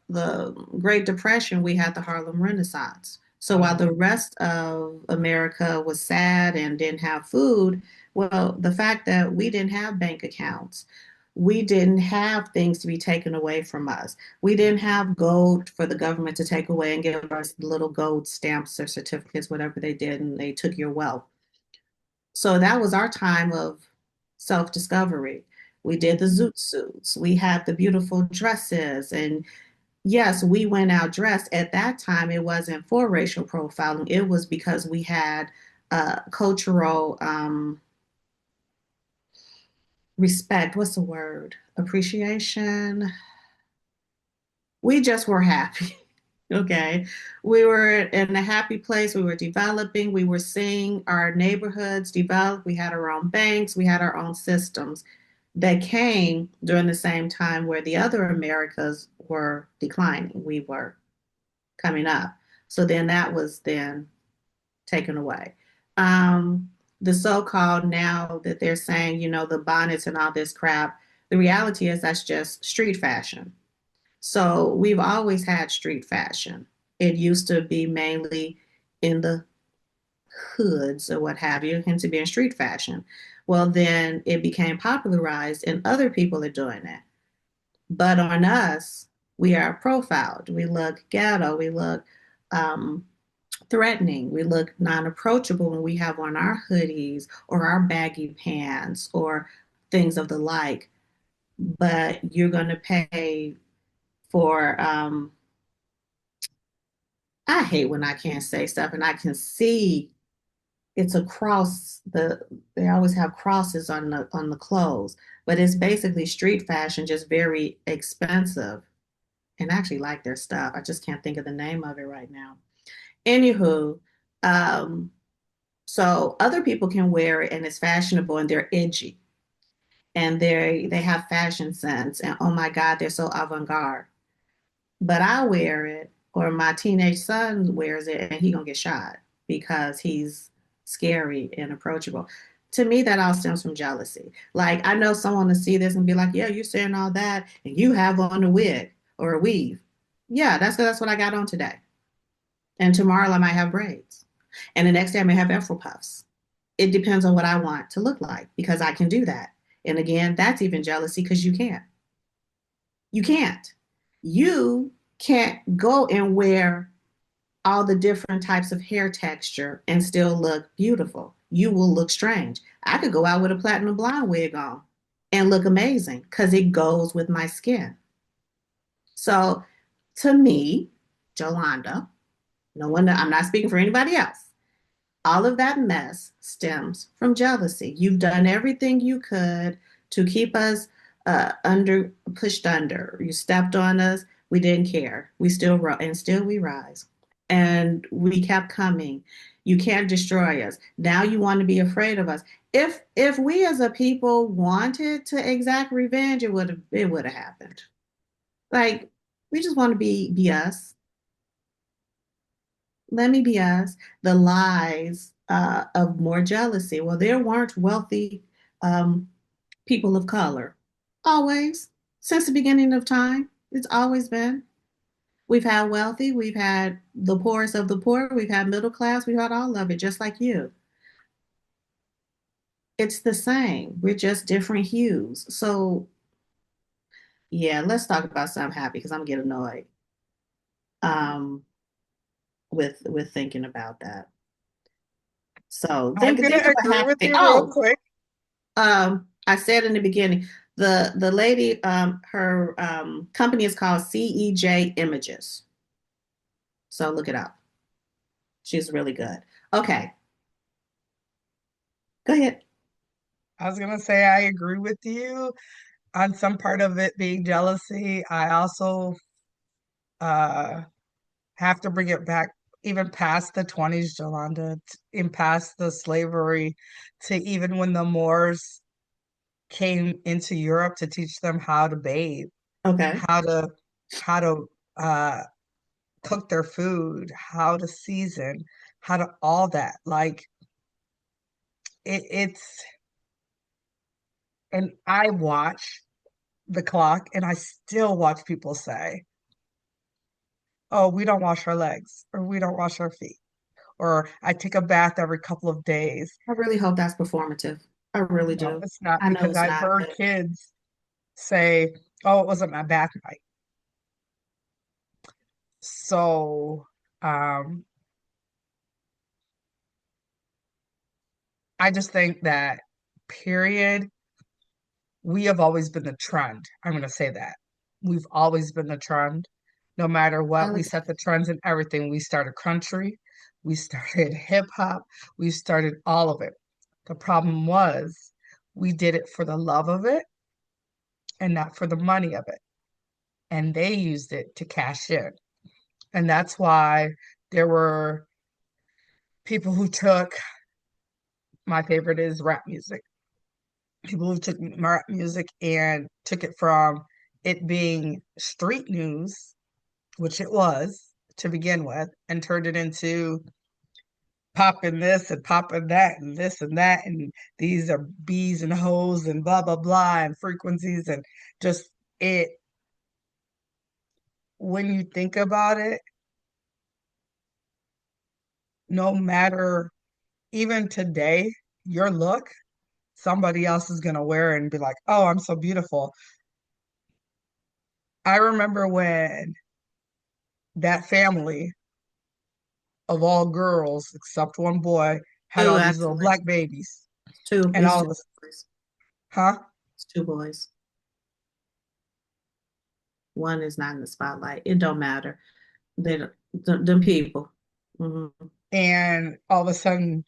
Great Depression, we had the Harlem Renaissance. So while Uh-huh. the rest of America was sad and didn't have food, well, the fact that we didn't have bank accounts, we didn't have things to be taken away from us. We didn't have gold for the government to take away and give us little gold stamps or certificates, whatever they did, and they took your wealth. So that was our time of self-discovery. We did the zoot suits. We had the beautiful dresses. And yes, we went out dressed. At that time, it wasn't for racial profiling. It was because we had cultural respect. What's the word? Appreciation. We just were happy. Okay. We were in a happy place. We were developing. We were seeing our neighborhoods develop. We had our own banks. We had our own systems that came during the same time where the other Americas were declining. We were coming up. So then that was then taken away. Um, the so-called now that they're saying, the bonnets and all this crap, the reality is that's just street fashion. So we've always had street fashion. It used to be mainly in the hoods or what have you, hence it being street fashion. Well, then it became popularized and other people are doing it. But on us, we are profiled. We look ghetto. We look um, threatening. We look non approachable when we have on our hoodies or our baggy pants or things of the like. But you're going to pay for, I hate when I can't say stuff and I can see it's across they always have crosses on the clothes, but it's basically street fashion, just very expensive. And I actually like their stuff. I just can't think of the name of it right now. Anywho, um, so other people can wear it and it's fashionable and they're edgy and they have fashion sense and oh my God, they're so avant-garde. But I wear it or my teenage son wears it and he gonna get shot because he's scary and approachable. To me, that all stems from jealousy. Like I know someone to see this and be like, "Yeah, you're saying all that, and you have on a wig or a weave." Yeah, that's what I got on today. And tomorrow I might have braids, and the next day I may have Afro puffs. It depends on what I want to look like because I can do that. And again, that's even jealousy because you can't. You can't. You can't go and wear all the different types of hair texture and still look beautiful. You will look strange. I could go out with a platinum blonde wig on and look amazing because it goes with my skin. So to me, Jolanda, no one, I'm not speaking for anybody else. All of that mess stems from jealousy. You've done everything you could to keep us under pushed under. You stepped on us. We didn't care. We still and still we rise. And we kept coming. You can't destroy us. Now you want to be afraid of us. If we as a people wanted to exact revenge, it would have happened. Like we just want to be us. Let me be us. The lies of more jealousy. Well, there weren't wealthy um, people of color. Always. Since the beginning of time, it's always been. We've had wealthy, we've had the poorest of the poor, we've had middle class, we've had all of it, just like you. It's the same. We're just different hues. So, yeah, let's talk about something happy because I'm getting annoyed um, with thinking about that. So, I'm gonna think of a agree happy with thing. you real Oh, quick. I said in the beginning, the lady, her company is called CEJ Images. So look it up. She's really good. Okay, go ahead. I was gonna say I agree with you on some part of it being jealousy. I also uh have to bring it back even past the 20s, Jolanda, in past the slavery, to even when the Moors came into Europe to teach them how to bathe, Okay. how to how to cook their food, how to season, how to all that. Like it's and I watch the clock and I still watch people say, "Oh, we don't wash our legs or we don't wash our feet." Or I take a bath every couple of days. I really hope that's performative. I really No, do. it's not I know because it's I've not, heard but kids say, "Oh, it wasn't my bath night." So, um, I just think that period, we have always been the trend. I'm going to say that. We've always been the trend. No matter what, we set the trends in everything. We started country, we started hip hop, we started all of it. The problem was we did it for the love of it and not for the money of it. And they used it to cash in. And that's why there were people who took, my favorite is rap music, people who took rap music and took it from it being street news, which it was, to begin with and turned it into popping this and popping that and this and that. And these are B's and hoes and blah, blah, blah, and frequencies. And just it, when you think about it, no matter, even today, your look, somebody else is going to wear it and be like, oh, I'm so beautiful. I remember when that family of all girls, except one boy, had Two, all these little actually. black babies. Two. And It's all two of us, boys. huh? It's two boys. One is not in the spotlight. It don't matter. They don't, them people. Mm-hmm. And all of a sudden,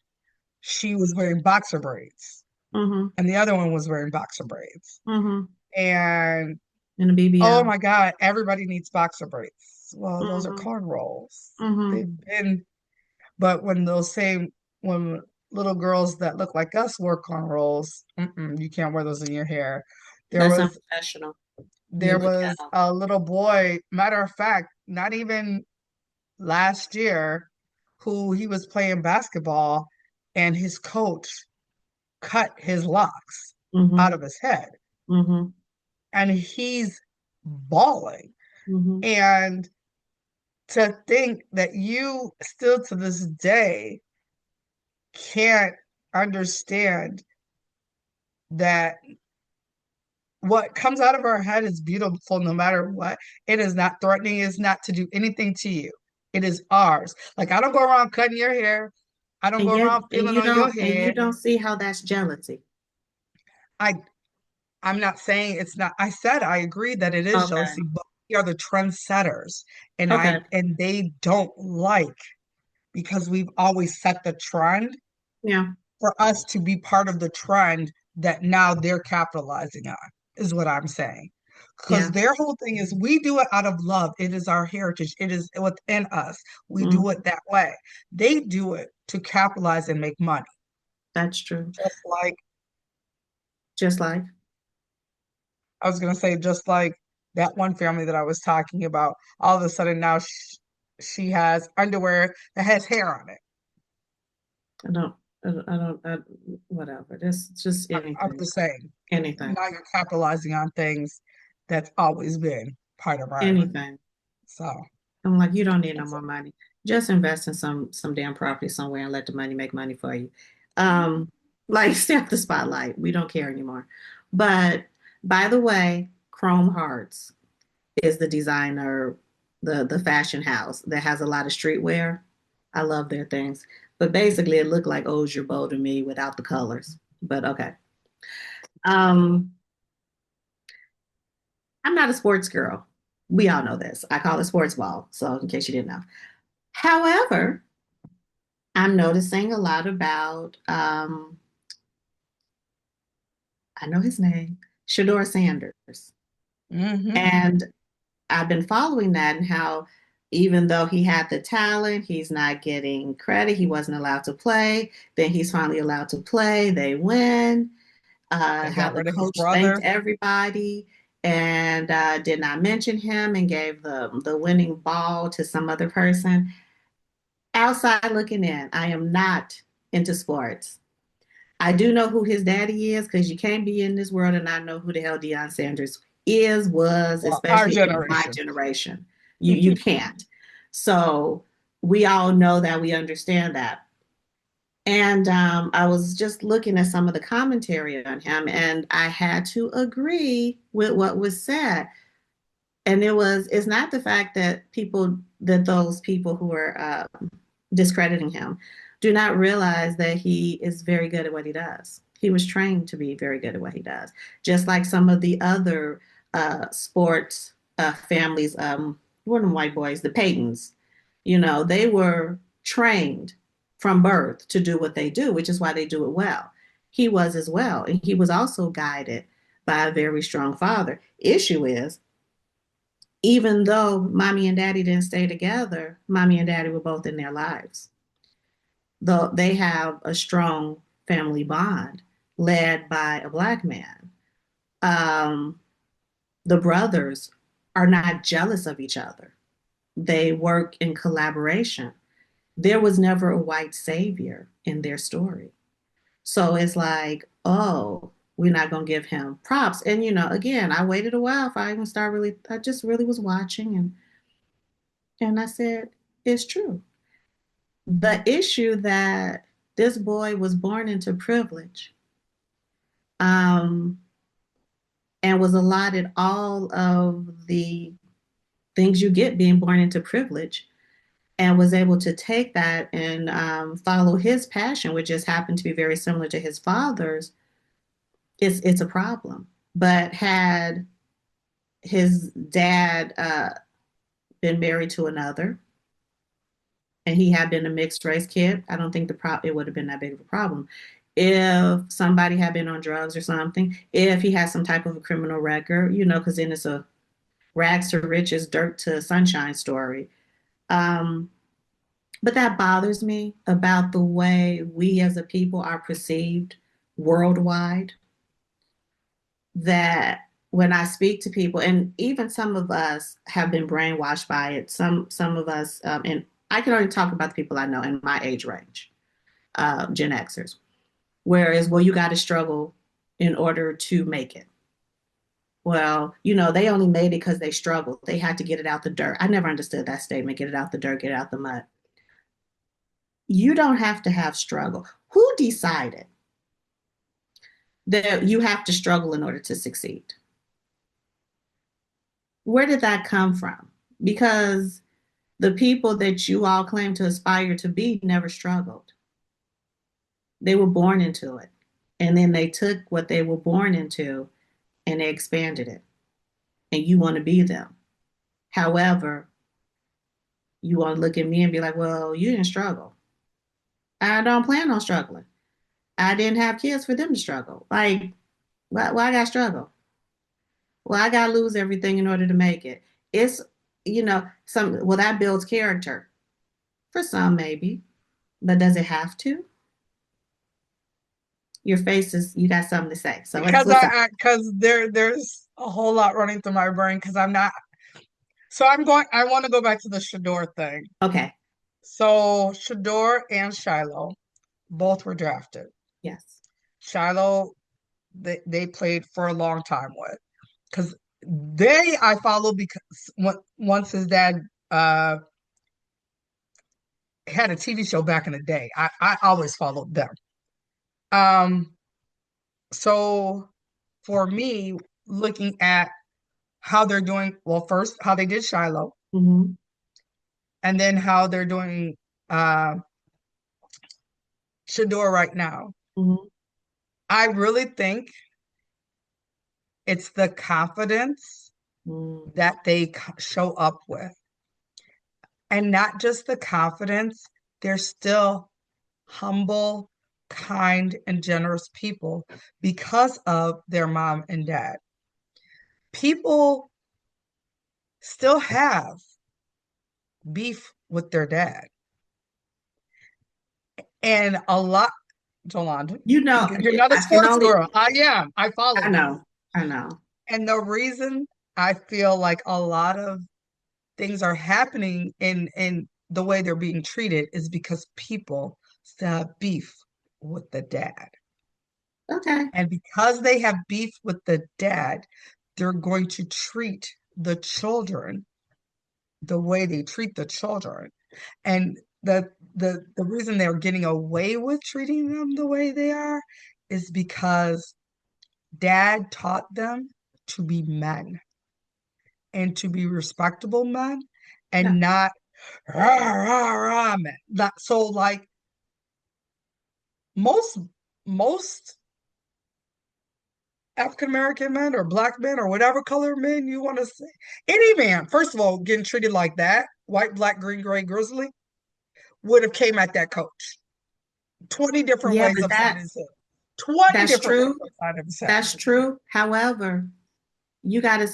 she was wearing boxer braids, Mm-hmm. and the other one was wearing boxer braids. Mm-hmm. And In the oh BBL. my God, everybody needs boxer braids. Well, those are Mm-hmm. cornrows. Mm-hmm. They've been, but when little girls that look like us wore cornrows, you can't wear those in your hair. There That's was unprofessional. there You could was tell. a little boy, matter of fact, not even last year, who he was playing basketball and his coach cut his locks out Mm-hmm. of his head Mm-hmm. and he's bawling. Mm-hmm. And to think that you still to this day can't understand that what comes out of our head is beautiful no matter what. It is not threatening, it's not to do anything to you. It is ours. Like I don't go around cutting your hair. I don't And go yet, around feeling on your and you head. don't see how that's jealousy. I I'm not saying it's not. I said I agree that it is Okay. jealousy, but we are the trendsetters, Okay. and they don't like because we've always set the trend Yeah. for us to be part of the trend that now they're capitalizing on, is what I'm saying. Because Yeah. their whole thing is we do it out of love. It is our heritage. It is within us. We do Mm-hmm. it that way. They do it to capitalize and make money. That's true. Just like Just like, I was going to say, just like that one family that I was talking about, all of a sudden now she has underwear that has hair on it. I don't, whatever. That's just I'm anything. just saying, Anything. now you're capitalizing on things that's always been part of our. Anything. So I'm like, you don't need no that's more money. Just invest in some damn property somewhere and let the money make money for you. it. Like stay off the spotlight. We don't care anymore. But by the way, Chrome Hearts is the designer, the fashion house that has a lot of streetwear. I love their things. But basically it looked like Ozier Bow to me without the colors. But okay. Um, I'm not a sports girl. We all know this. I call it sports ball. So in case you didn't know. However, I'm noticing a lot about, I know his name, Shador Sanders. Hmm. And I've been following that and how even though he had the talent, he's not getting credit. He wasn't allowed to play. Then he's finally allowed to play. They win. They How got the rid of his coach thanked brother. everybody and did not mention him and gave the winning ball to some other person. Outside looking in, I am not into sports. I do know who his daddy is because you can't be in this world and not know who the hell Deion Sanders is, was, Well, our especially if you're my generation. generation. You can't. So we all know that, we understand that. And I was just looking at some of the commentary on him, and I had to agree with what was said. And it's not the fact that those people who are discrediting him do not realize that he is very good at what he does. He was trained to be very good at what he does, just like some of the other sports families. One of the white boys, the Paytons, they were trained from birth to do what they do, which is why they do it well. He was as well, and he was also guided by a very strong father. Issue is, even though mommy and daddy didn't stay together, mommy and daddy were both in their lives. Though they have a strong family bond led by a black man. Um, the brothers are not jealous of each other. they work in collaboration. There was never a white savior in their story. So it's like, oh, we're not going to give him props. And, again, I waited a while for I even start really, I just really was watching and I said, it's true. The issue that this boy was born into privilege, um, and was allotted all of the things you get being born into privilege, and was able to take that and follow his passion, which just happened to be very similar to his father's, it's a problem. But had his dad been married to another, and he had been a mixed race kid, I don't think it would have been that big of a problem. If somebody had been on drugs or something, if he had some type of a criminal record, because then it's a rags to riches, dirt to sunshine story. Um, but that bothers me about the way we as a people are perceived worldwide. That when I speak to people, and even some of us have been brainwashed by it. Some of us, and I can only talk about the people I know in my age range, Gen Xers. Whereas, well, you got to struggle in order to make it. Well, they only made it because they struggled. They had to get it out the dirt. I never understood that statement: get it out the dirt, get it out the mud. You don't have to have struggle. Who decided that you have to struggle in order to succeed? Where did that come from? Because the people that you all claim to aspire to be never struggled. They were born into it. And then they took what they were born into and they expanded it. And you want to be them. However, you want to look at me and be like, well, you didn't struggle. I don't plan on struggling. I didn't have kids for them to struggle. Like, why I got to struggle? Well, I got to lose everything in order to make it. It's, that builds character. For some, maybe. But does it have to? Your face is, you got something to say. So Because what's up? because there's a whole lot running through my brain because I'm not. So I want to go back to the Shador thing. Okay. So Shador and Shiloh both were drafted. Yes. Shiloh, they played for a long time with because I followed because once his dad had a TV show back in the day, I always followed them. Um, so for me, looking at how they're doing, well, first how they did Shiloh, Mm-hmm. and then how they're doing uh Shador right now. Mm-hmm. I really think it's the confidence Mm-hmm. that they show up with. And not just the confidence, they're still humble, kind, and generous people because of their mom and dad. People still have beef with their dad. And a lot, Jolanda, because you're not a I can sports only, girl. I am. I follow I them. know, I know. And the reason I feel like a lot of things are happening in the way they're being treated is because people still have beef with the dad. Okay. And because they have beef with the dad, they're going to treat the children the way they treat the children. And the reason they're getting away with treating them the way they are is because dad taught them to be men and to be respectable men Yeah. and not rah, rah, rah, men. So like most most African American men or black men or whatever color men you want to say, any man, first of all, getting treated like that, white, black, green, gray, grizzly, would have came at that coach 20 different Yeah, ways but upside his head. 20 that's different ways true. upside his head. That's true. However, you got to,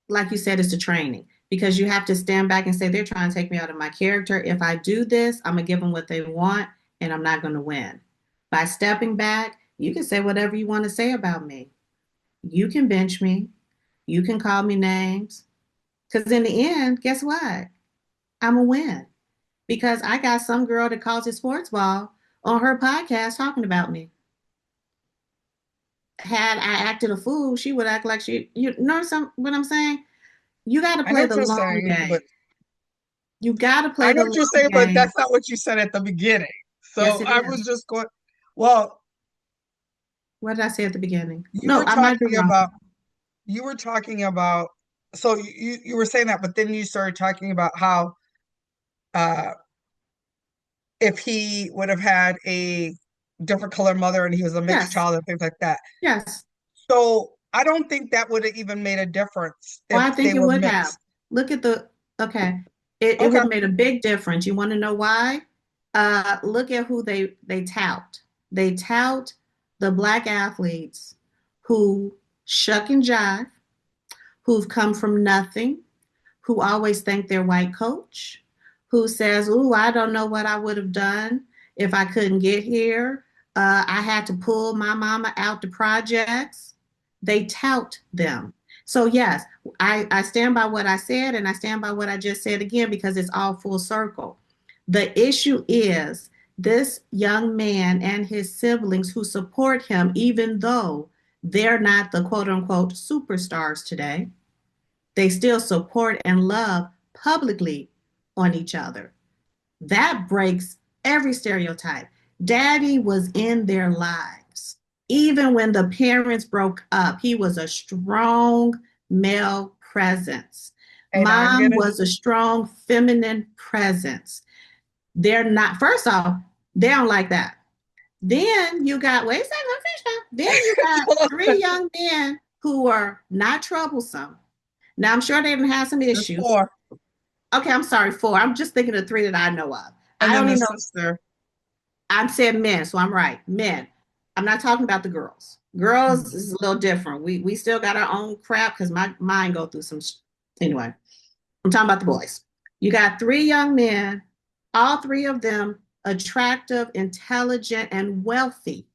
like you said, it's the training because you have to stand back and say, they're trying to take me out of my character. If I do this, I'm going to give them what they want and I'm not going to win. By stepping back, you can say whatever you want to say about me. You can bench me. You can call me names. Because in the end, guess what? I'm a win because I got some girl that calls it sports ball on her podcast talking about me. Had I acted a fool, she would act like you know what I'm saying? You got to I know play what the you're long saying, game. but You got to I play know the what you're long saying, but game. that's not what you said at the beginning. Yes, So it I was is. just going, well, What did I say at the beginning? you No, were I might be talking wrong. about, you were talking about, so you were saying that, but then you started talking about how uh if he would have had a different color mother and he was a mixed Yes, child and things like that. yes. So I don't think that would have even made a difference Well, I if think they it were would have. mixed. Look at the, okay. It would Okay. have made a big difference. You want to know why? Look at who they tout. They tout the black athletes who shuck and jive, who've come from nothing, who always thank their white coach, who says, "Ooh, I don't know what I would have done if I couldn't get here. I had to pull my mama out the projects." They tout them. So, yes, I stand by what I said and I stand by what I just said again because it's all full circle. The issue is this young man and his siblings who support him, even though they're not the quote unquote superstars today, they still support and love publicly on each other. That breaks every stereotype. Daddy was in their lives. Even when the parents broke up, he was a strong male presence. And I'm Mom gonna was a strong feminine presence. They're not, first off, they don't like that. Then you got, wait a second, let me finish now. Then you got three young men who are not troublesome. Now, I'm sure they didn't have some there's issues. four. Okay, I'm sorry, four. I'm just thinking of three that I know of. And I then don't the even know. sister. I'm saying men, so I'm right. Men. I'm not talking about the girls. Girls Mhm. is a little different. We still got our own crap because my mind go through some. Anyway, I'm talking about the boys. You got three young men, all three of them attractive, intelligent, and wealthy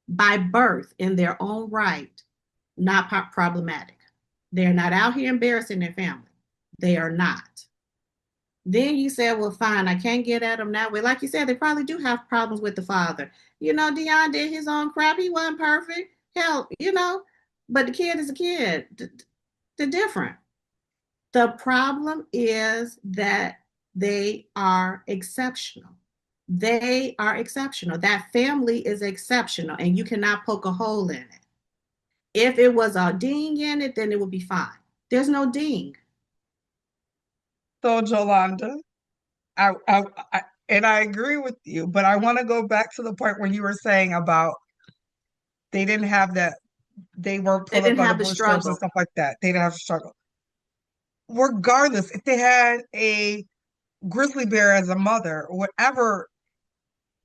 by birth in their own right, not problematic. They're not out here embarrassing their family. They are not. Then you said, well, fine, I can't get at them that way. Like you said, they probably do have problems with the father. You know, Dion did his own crap. He wasn't perfect. Hell, you know, but the kid is a kid. They're different. The problem is that they are exceptional. They are exceptional. That family is exceptional, and you cannot poke a hole in it. If it was a ding in it, then it would be fine. There's no ding. So Jolanda, I, I, I and I agree with you, but I want to go back to the point when you were saying about they didn't have that, they weren't They pulled up didn't by the have the bootstraps and struggle. stuff like that. They didn't have to struggle. Regardless, if they had a grizzly bear as a mother or whatever,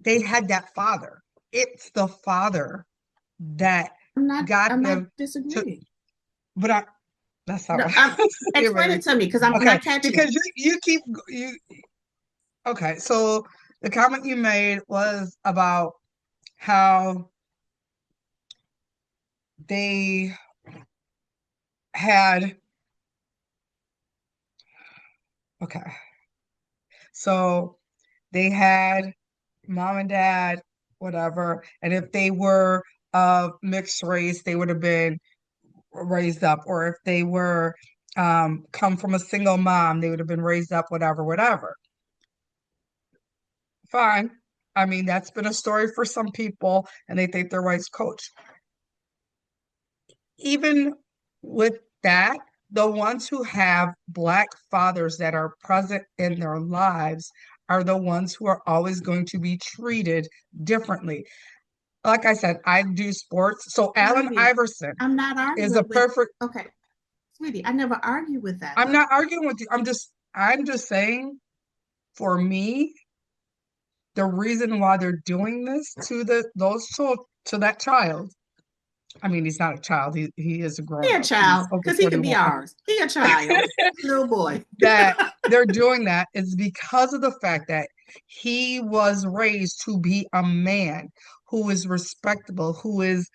they had that father. It's the father that got I'm not them to, disagreeing. but I, that's not No, what I was saying, explain baby. it to me because I'm Okay, not catching because it. you keep you okay. So the comment you made was about how they had okay. So they had mom and dad, whatever, and if they were of mixed race, they would have been raised up, or if they were come from a single mom, they would have been raised up, whatever, whatever. Fine. I mean, that's been a story for some people, and they think their wife's coach. Even with that, the ones who have Black fathers that are present in their lives are the ones who are always going to be treated differently. Like I said, I do sports. So Allen Sweetie, Iverson I'm not is a arguing with, perfect, okay, sweetie, I never argue with that I'm though. not arguing with you. I'm just saying for me, the reason why they're doing this to to that child. I mean, he's not a child. He is a He grown a up. He's child over because he could be 21. ours. He a child, little boy. That they're doing that is because of the fact that he was raised to be a man who is respectable, who is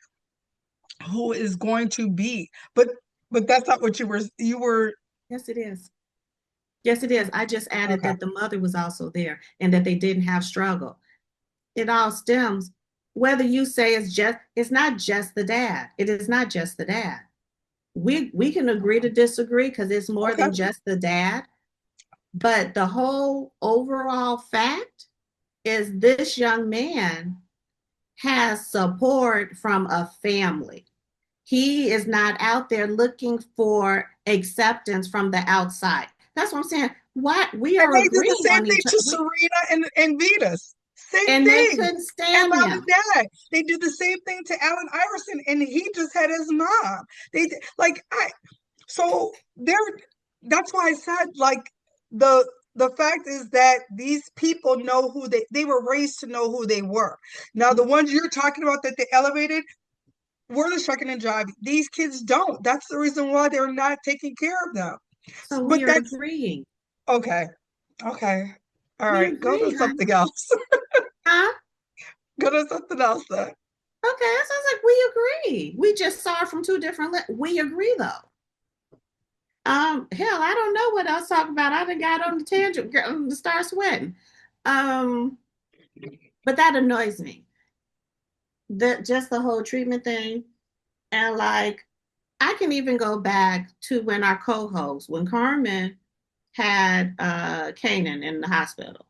going to be. But that's not what you were Yes, it is. Yes, it is. I just added Okay. that the mother was also there and that they didn't have struggle. It all stems, whether you say it's not just the dad. It is not just the dad. We can agree to disagree because it's more Okay. than just the dad. But the whole overall fact is this young man has support from a family. He is not out there looking for acceptance from the outside. That's what I'm saying. What we And are they did the agreeing same on thing each other, to Serena and Venus. Same and they thing. couldn't And stand mom and him. dad. They did the same thing to Allen Iverson, and he just had his mom. They like I so they're that's why I said like the fact is that these people know who they were raised to know who they were. Now the ones you're talking about that they elevated were the shucking and jiving. These kids don't. That's the reason why they're not taking care of them. So we But are that's agreeing. okay. Okay. All We right. Go agree, to honey. something else. Huh? Go to something else then. Okay, that sounds like we agree. We just saw it from two different. We agree though. Hell, I don't know what else to talk about. I done got on the tangent, to start sweating. Um, but that annoys me. Just the whole treatment thing, and like I can even go back to when our co-host, when Carmen had Kanan in the hospital.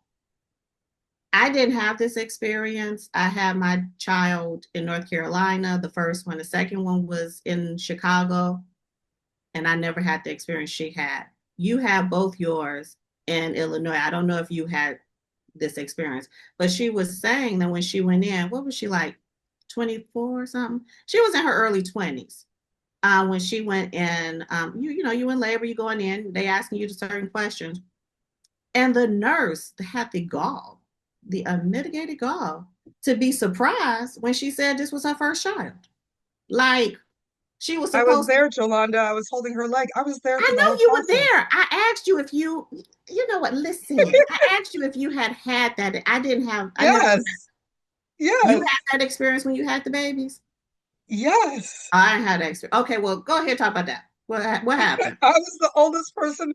I didn't have this experience. I had my child in North Carolina, the first one. The second one was in Chicago, and I never had the experience she had. You have both yours in Illinois. I don't know if you had this experience, but she was saying that when she went in, what was she like, 24 or something? She was in her early 20s. When she went in, you know, you in labor, you going in, they asking you certain questions. And the nurse had the gall, the unmitigated gall, to be surprised when she said this was her first child. Like she was I was supposed to. there, Jolanda. I was holding her leg. I was there I through the know whole you were process. there. I asked you if you know what? Listen, I asked you if you had that. I didn't have. I never. Yes. You Yes. had that experience when you had the babies. Yes. I had that experience. Okay, well, go ahead and talk about that. What happened? I was the oldest person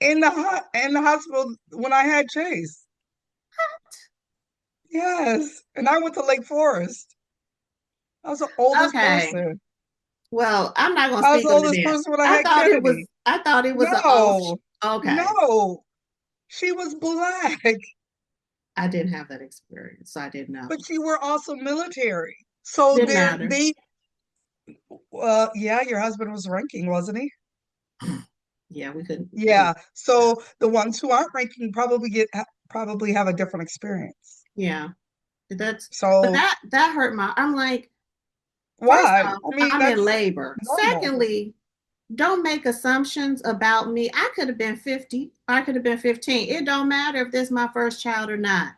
in the hospital when I had Chase. Yes. And I went to Lake Forest. I was the oldest Okay. person. Well, I'm not gonna I was the speak on oldest that. person when I had Kennedy. I thought it was a No. okay. No. She was black, I didn't have that experience, so I didn't know. but you were also military. So Didn't matter. they yeah, your husband was ranking, wasn't he? Yeah, we couldn't. Yeah. So the ones who aren't ranking probably have a different experience. Yeah, that's. But So that hurt my. I'm like, first why? off, I mean, I'm in that's labor. normal. Secondly, don't make assumptions about me. I could have been 50. I could have been 15. It don't matter if this is my first child or not.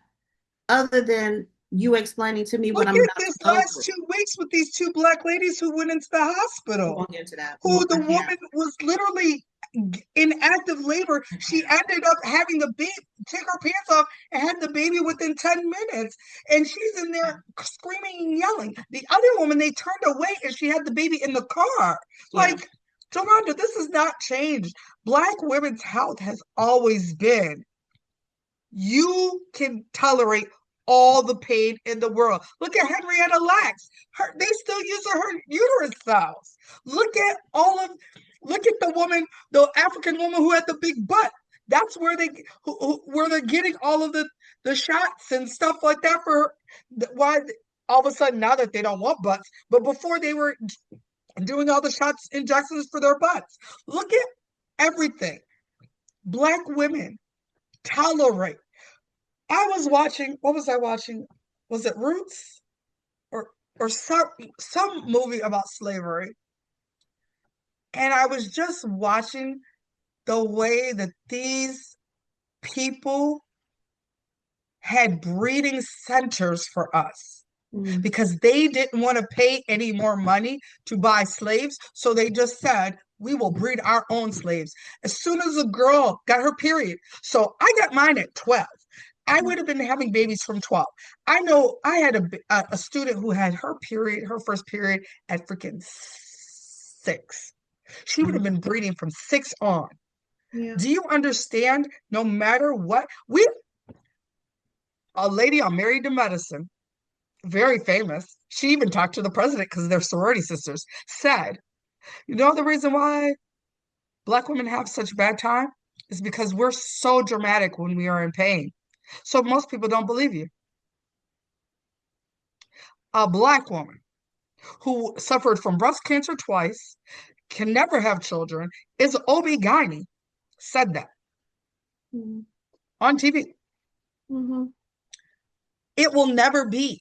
Other than you explaining to me what Look I'm at about to this go last through. 2 weeks with these two black ladies who went into the We hospital. won't get into that. We Who won't. the I can't. woman was literally in active labor. I She can't. ended up having the baby, take her pants off, and had the baby within 10 minutes. And she's in there screaming and yelling. The other woman, they turned away and she had the baby in the car. Yeah. Like, Jolanda, this has not changed. Black women's health has always been you can tolerate all the pain in the world. Look at Henrietta Lacks. They still use her uterus cells. Look at look at the woman, the African woman who had the big butt. That's where where they're getting all of the shots and stuff like that for why all of a sudden now that they don't want butts, but before they were doing all the shots injections for their butts. Look at everything. Black women tolerate. I was watching, what was I watching? Was it Roots or some movie about slavery? And I was just watching the way that these people had breeding centers for us Mm. because they didn't want to pay any more money to buy slaves. So they just said, we will breed our own slaves. As soon as a girl got her period, so I got mine at 12. I would have been having babies from 12. I know I had a student who had her period, her first period at freaking 6. She would have been breeding from 6 on. Yeah. Do you understand? No matter what, a lady on Married to Medicine, very famous, she even talked to the president because they're sorority sisters, said, you know, the reason why Black women have such bad time is because we're so dramatic when we are in pain. So most people don't believe you. A Black woman who suffered from breast cancer twice, can never have children, is OB-GYN, said that Mm-hmm. on TV. Mm-hmm. It will never be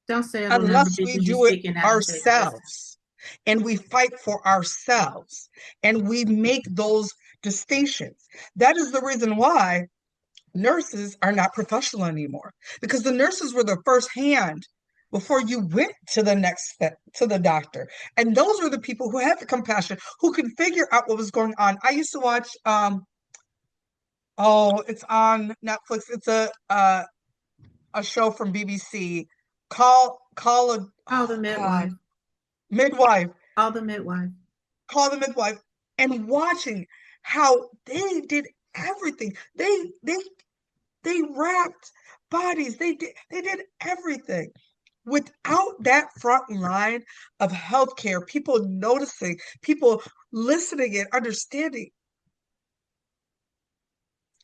Don't say it'll never unless be we because you're do it speaking that into existence. ourselves and we fight for ourselves and we make those distinctions. That is the reason why nurses are not professional anymore because the nurses were the first hand before you went to the next step to the doctor, and those were the people who had the compassion, who could figure out what was going on. I used to watch oh, it's on Netflix, it's a show from BBC, call a Oh, the oh god, midwife. midwife, Oh, the midwife. call the midwife, and watching how they did everything. They wrapped bodies. They did everything. Without that front line of healthcare, people noticing, people listening and understanding,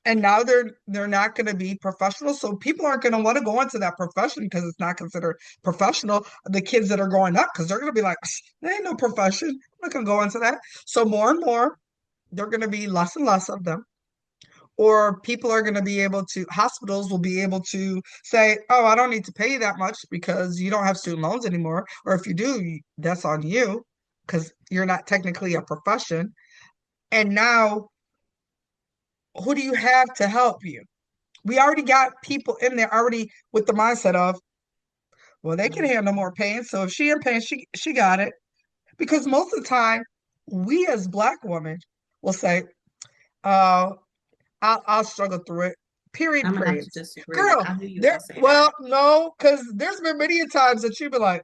and now they're not going to be professional. So people aren't going to want to go into that profession because it's not considered professional. The kids that are growing up, because they're going to be like, there ain't no profession. I'm not going to go into that. So more and more, they're going to be less and less of them, or people are going to be able to, hospitals will be able to say, oh, I don't need to pay you that much because you don't have student loans anymore, or if you do, that's on you because you're not technically a profession. And now who do you have to help you? We already got people in there already with the mindset of, well, they can handle more pain, so if she in pain, she got it. Because most of the time we as Black women will say, uh I'll struggle through it. Period, I'm gonna have to praise. disagree. Girl, I knew you were there, gonna say that. well, no, because there's been many times that you've been like,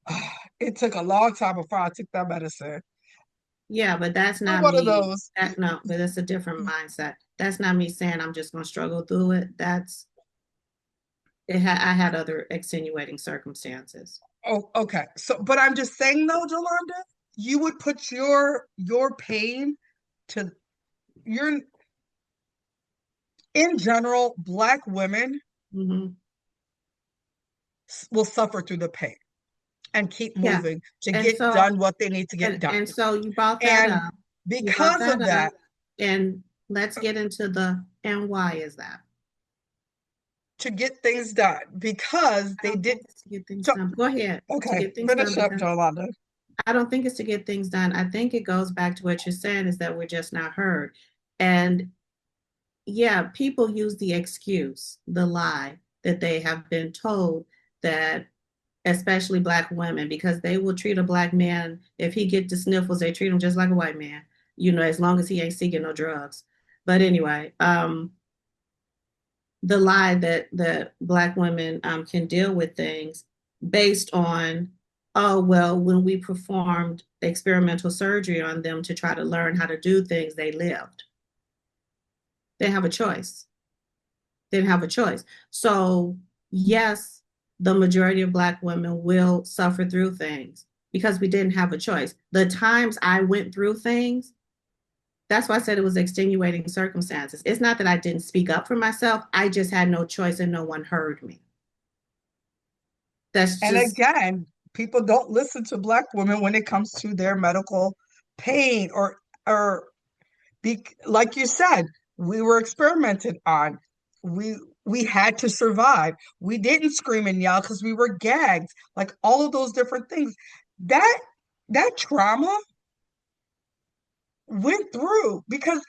"Ah, it took a long time before I took that medicine." Yeah, but that's You're not one of me. those. That no, but it's a different mindset. That's not me saying I'm just gonna struggle through it. That's I had other extenuating circumstances. Oh, okay. So, but I'm just saying though, Jolanda, you would put your pain to your, in general, Black women Hmm. will suffer through the pain and keep Yeah. moving to And get so done what they need to get done. and so you brought that And up. You brought because that of up. that, And let's get into the and why is that? to get things done, because I they don't did. think it's to get things So, done. Go ahead. To okay, get things done finish up, because Jolanda. I don't think it's to get things done. I think it goes back to what you're saying is that we're just not heard. And yeah, people use the excuse, the lie that they have been told that especially Black women, because they will treat a Black man, if he get the sniffles, they treat him just like a white man, as long as he ain't seeking no drugs. But anyway, the lie that Black women can deal with things based on, oh, well, when we performed experimental surgery on them to try to learn how to do things, they lived. They have a choice. They didn't have a choice. So, yes, the majority of Black women will suffer through things because we didn't have a choice. The times I went through things, that's why I said it was extenuating circumstances. It's not that I didn't speak up for myself, I just had no choice and no one heard me. That's And just, again, people don't listen to Black women when it comes to their medical pain, or like you said, we were experimented on. We we had to survive. We didn't scream and yell because we were gagged. Like all of those different things. That that trauma went through because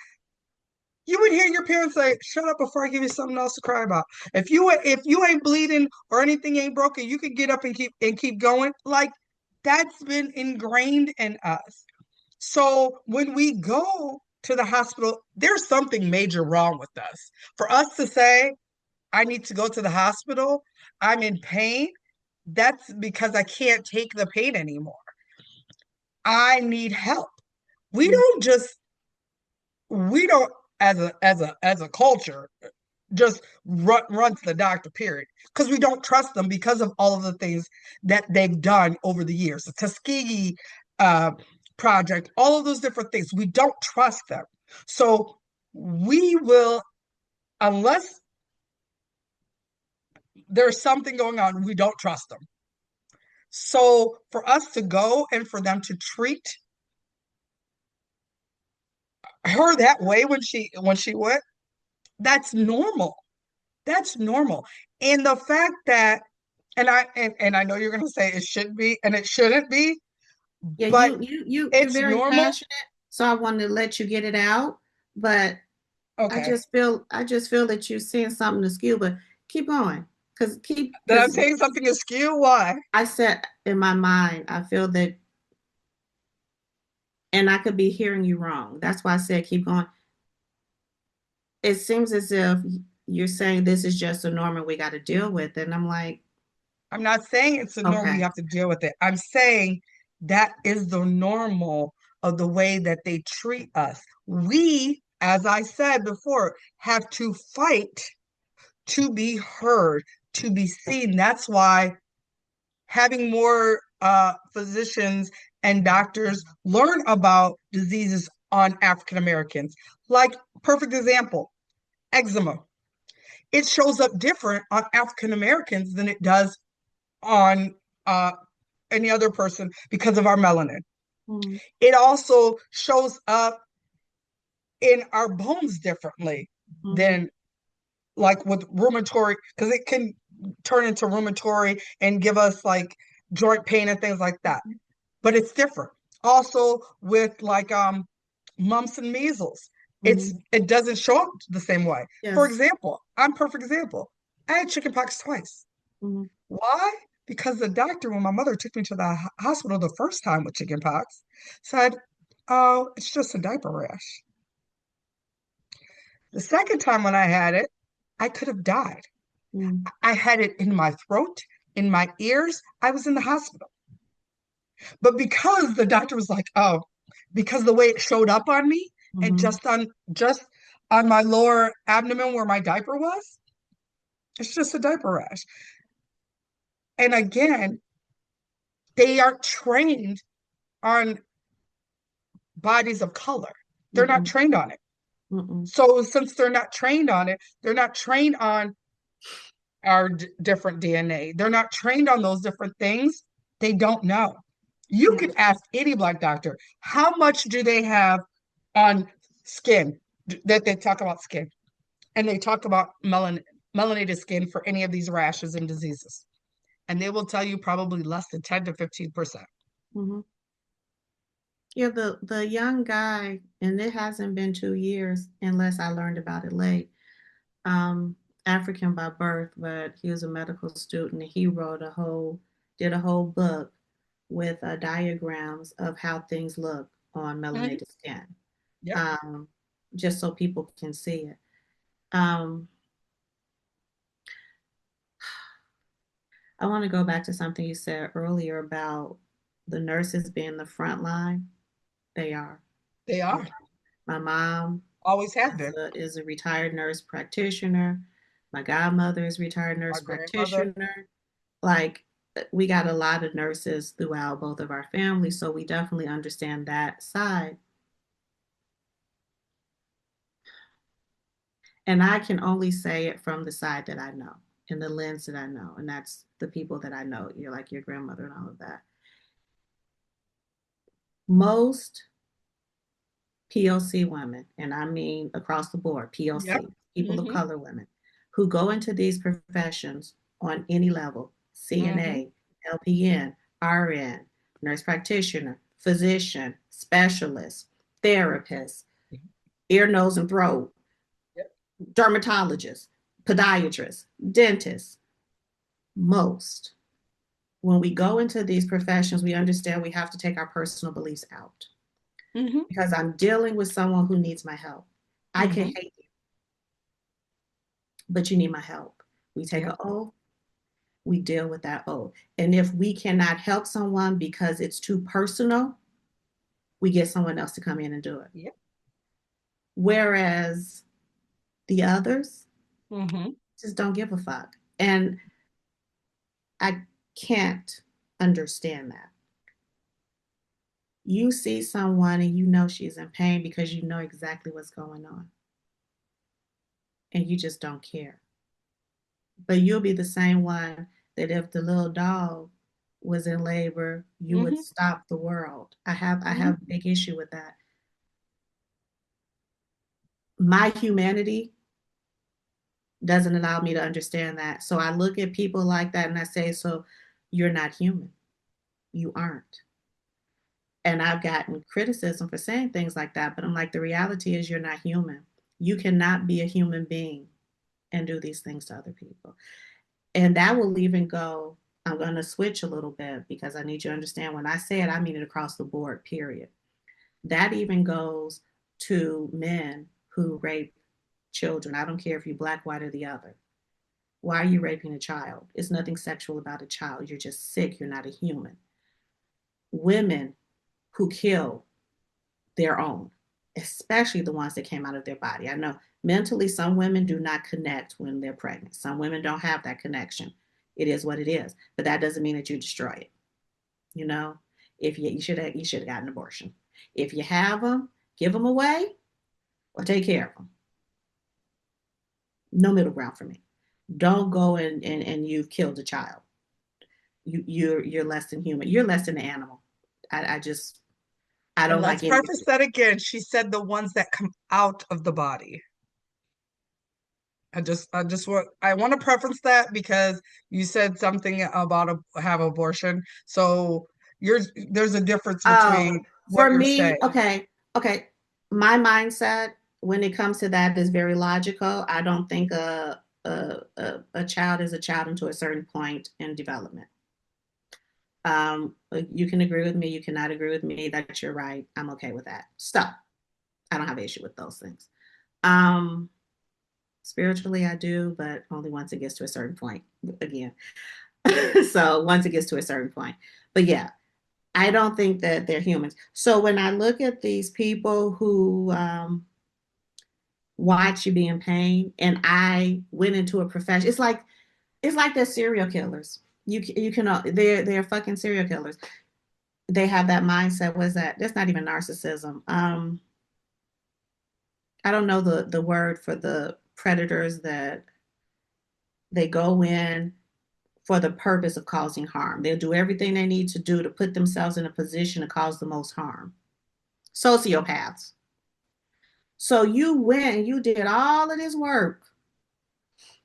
you would hear your parents say, "Shut up before I give you something else to cry about." If you ain't bleeding or anything ain't broken, you could get up and keep going. Like that's been ingrained in us. So when we go to the hospital, there's something major wrong with us. For us to say, "I need to go to the hospital, I'm in pain," that's because I can't take the pain anymore. I need help. We don't just we don't, as a culture, just run to the doctor, period, because we don't trust them because of all of the things that they've done over the years. The Tuskegee uh, project, all of those different things, we don't trust them. So we will, unless there's something going on, we don't trust them. So for us to go and for them to treat her that way when she went, that's normal. That's normal. And the fact that, and I know you're going to say it should be and it shouldn't be, Yeah, but you're it's very normal. passionate, so I wanted to let you get it out, but Okay. I just feel that you're seeing something askew, but keep going. That I'm Because saying something askew. Why? I said in my mind, I feel that, and I could be hearing you wrong. That's why I said keep going. It seems as if you're saying this is just a norm and we got to deal with it. And I'm like, I'm not saying it's a norm, we okay, have to deal with it. I'm saying that is the normal of the way that they treat us. We, as I said before, have to fight to be heard, to be seen. That's why having more physicians and doctors learn about diseases on African Americans. Like, perfect example, eczema. It shows up different on African Americans than it does on uh, any other person because of our melanin. mm, It also shows up in our bones differently mm-hmm, than, like, with rheumatoid, because it can turn into rheumatoid and give us like joint pain and things like that. But it's different. Also with like mumps and measles, mm-hmm, it doesn't show up the same way. For yes, example, I'm perfect example. I had chickenpox twice. mm-hmm, Why? Because the doctor, when my mother took me to the hospital the first time with chickenpox, said, "Oh, it's just a diaper rash." The second time when I had it, I could have died. mm-hmm, I had it in my throat, in my ears. I was in the hospital. But because the doctor was like, "Oh, because the way it showed up on me and mm-hmm, just on my lower abdomen where my diaper was, it's just a diaper rash." And again, they aren't trained on bodies of color. They're not mm-hmm, trained on it. mm-hmm, So since they're not trained on it, they're not trained on our different DNA. They're not trained on those different things. They don't know. You yeah, could ask any Black doctor, how much do they have on skin, that they talk about skin, and they talk about melanated skin for any of these rashes and diseases. And they will tell you probably less than 10 to 15%. mm-hmm. Yeah, the young guy, and it hasn't been 2 years unless I learned about it late. Um, African by birth, but he was a medical student. And he did a whole book with diagrams of how things look on Mhm. melanated skin, Yep. um, just so people can see it. Um, I want to go back to something you said earlier about the nurses being the front line. They are. They are. My mom Always have been. is a retired nurse practitioner. My godmother is a retired My nurse grandmother. practitioner. Like, we got a lot of nurses throughout both of our families, so we definitely understand that side. And I can only say it from the side that I know and the lens that I know, and that's the people that I know. You're like your grandmother and all of that. Most POC women, and I mean across the board, Yep. POC, people of Mm-hmm. color women, who go into these professions on any level, Mm-hmm. CNA, LPN, RN, nurse practitioner, physician, specialist, therapist, ear, nose, and throat, Yep. dermatologist, podiatrist, dentist, most. When we go into these professions, we understand we have to take our personal beliefs out Mm-hmm. because I'm dealing with someone who needs my help. I can Mm-hmm. hate you, but you need my help. We take Yep. an oath, we deal with that oath. And if we cannot help someone because it's too personal, we get someone else to come in and do it. Yep. Whereas the others Hmm. just don't give a fuck. And I can't understand that. You see someone and you know she's in pain because you know exactly what's going on and you just don't care. But you'll be the same one that if the little dog was in labor, you would Hmm. stop the world. I have a big issue with that. My humanity doesn't allow me to understand that. So I look at people like that and I say, so you're not human. You aren't. And I've gotten criticism for saying things like that, but I'm like, the reality is you're not human. You cannot be a human being and do these things to other people. And that will even go, I'm going to switch a little bit because I need you to understand when I say it, I mean it across the board, period. That even goes to men who rape children. I don't care if you're black, white, or the other. Why are you raping a child? It's nothing sexual about a child. You're just sick. You're not a human. Women who kill their own, especially the ones that came out of their body. I know mentally some women do not connect when they're pregnant. Some women don't have that connection. It is what it is, but that doesn't mean that you destroy it. You know, if you should have gotten an abortion. If you have them, give them away or take care of them. No middle ground for me. Don't go and you've killed a child. You're less than human. You're less than an animal. I just I And don't let's like any. preface that again. She said the ones that come out of the body. I want to preference that because you said something about have abortion. So there's a difference Oh, between what for you're me, saying. okay. My mindset when it comes to that is very logical. I don't think a child is a child until a certain point in development. You can agree with me, you cannot agree with me. That you're right. I'm okay with that. So I don't have an issue with those things. Um, Spiritually, I do, but only once it gets to a certain point. Again, so once it gets to a certain point. But yeah, I don't think that they're humans. So when I look at these people who watch you be in pain, and I went into a profession, it's like they're serial killers. You can they're fucking serial killers. They have that mindset. What is that? That's not even narcissism. I don't know the word for the predators that they go in for the purpose of causing harm. They'll do everything they need to do to put themselves in a position to cause the most harm. Sociopaths. So you went and you did all of this work.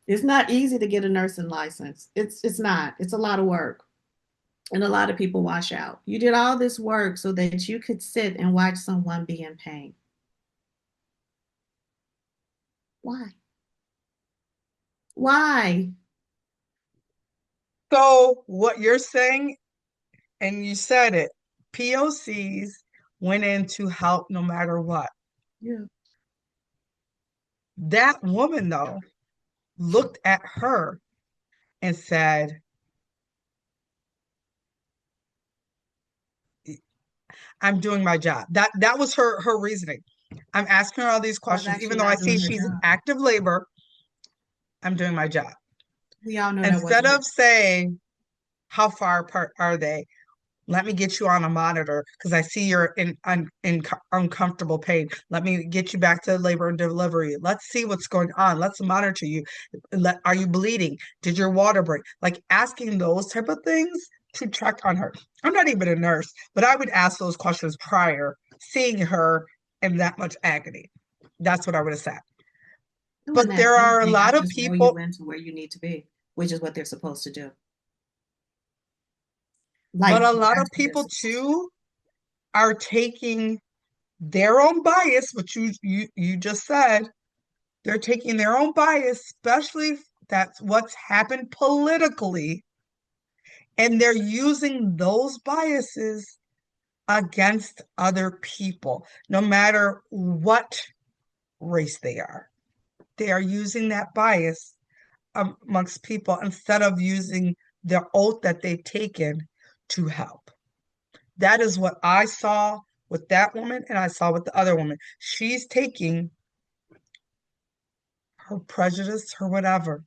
It's not easy to get a nursing license. It's not. It's a lot of work. And a lot of people wash out. You did all this work so that you could sit and watch someone be in pain. Why? Why? So what you're saying, and you said it, POCs went in to help no matter what. Yeah. That woman, though, looked at her and said, I'm doing my job. That was her reasoning. I'm asking her all these Was questions, even actually though I not see doing her she's in job. active labor, I'm doing my job. We all know that Instead wasn't her. of saying, how far apart are they? Let me get you on a monitor because I see you're in uncomfortable pain. Let me get you back to labor and delivery. Let's see what's going on. Let's monitor you. Are you bleeding? Did your water break? Like asking those type of things to check on her. I'm not even a nurse, but I would ask those questions prior seeing her in that much agony. That's what I would have said. I wouldn't But ask there are a anything. I lot of just roll you people, into where you need to be, which is what they're supposed to do. but Like a lot of that's what they're people supposed to do. too are taking their own bias, which you just said, they're taking their own bias, especially if that's what's happened politically, and they're using those biases against other people, no matter what race they are. They are using that bias amongst people instead of using the oath that they've taken to help. That is what I saw with that woman, and I saw with the other woman. She's taking her prejudice, her whatever.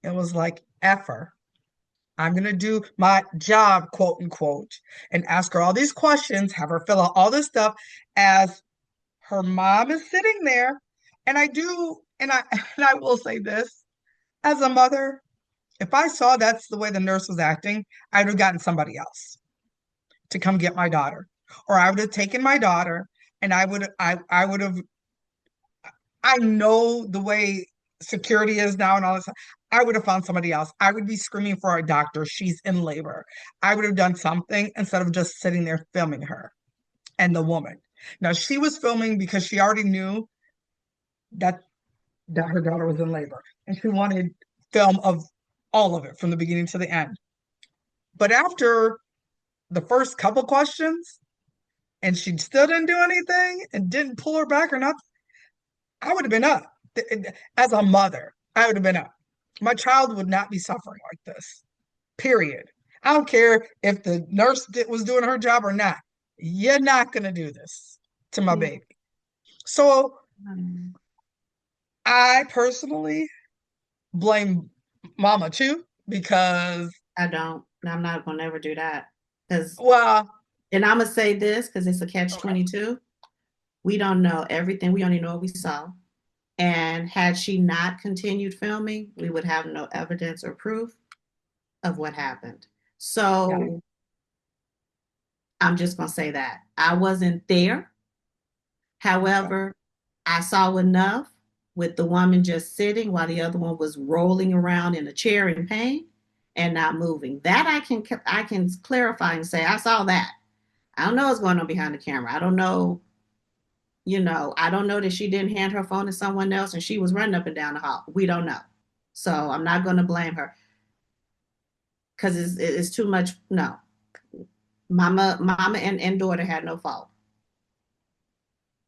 It was like, F her. I'm going to do my job, quote unquote, and ask her all these questions, have her fill out all this stuff as her mom is sitting there. And I do, and I will say this, as a mother, if I saw that's the way the nurse was acting, I would have gotten somebody else to come get my daughter. Or I would have taken my daughter and I would have, I know the way security is now and all this. I would have found somebody else. I would be screaming for a doctor. She's in labor. I would have done something instead of just sitting there filming her and the woman. Now she was filming because she already knew that her daughter was in labor and she wanted film of all of it from the beginning to the end. But after the first couple questions and she still didn't do anything and didn't pull her back or nothing, I would have been up. As a mother, I would have been up. My child would not be suffering like this, period. I don't care if the nurse was doing her job or not. You're not going to do this to my Yeah. baby. So Um, I personally blame mama too, because, I don't. I'm not gonna ever do that. Because, well, and I'm gonna say this because it's a catch okay, 22. We don't know everything. We only know what we saw. And had she not continued filming, we would have no evidence or proof of what happened. yeah, So I'm just gonna say that I wasn't there. okay, However, I saw enough with the woman just sitting while the other one was rolling around in a chair in pain and not moving. That I can clarify and say I saw that. I don't know what's going on behind the camera. I don't know, I don't know that she didn't hand her phone to someone else and she was running up and down the hall. We don't know. So I'm not going to blame her because it's too much. No, mama and daughter had no fault.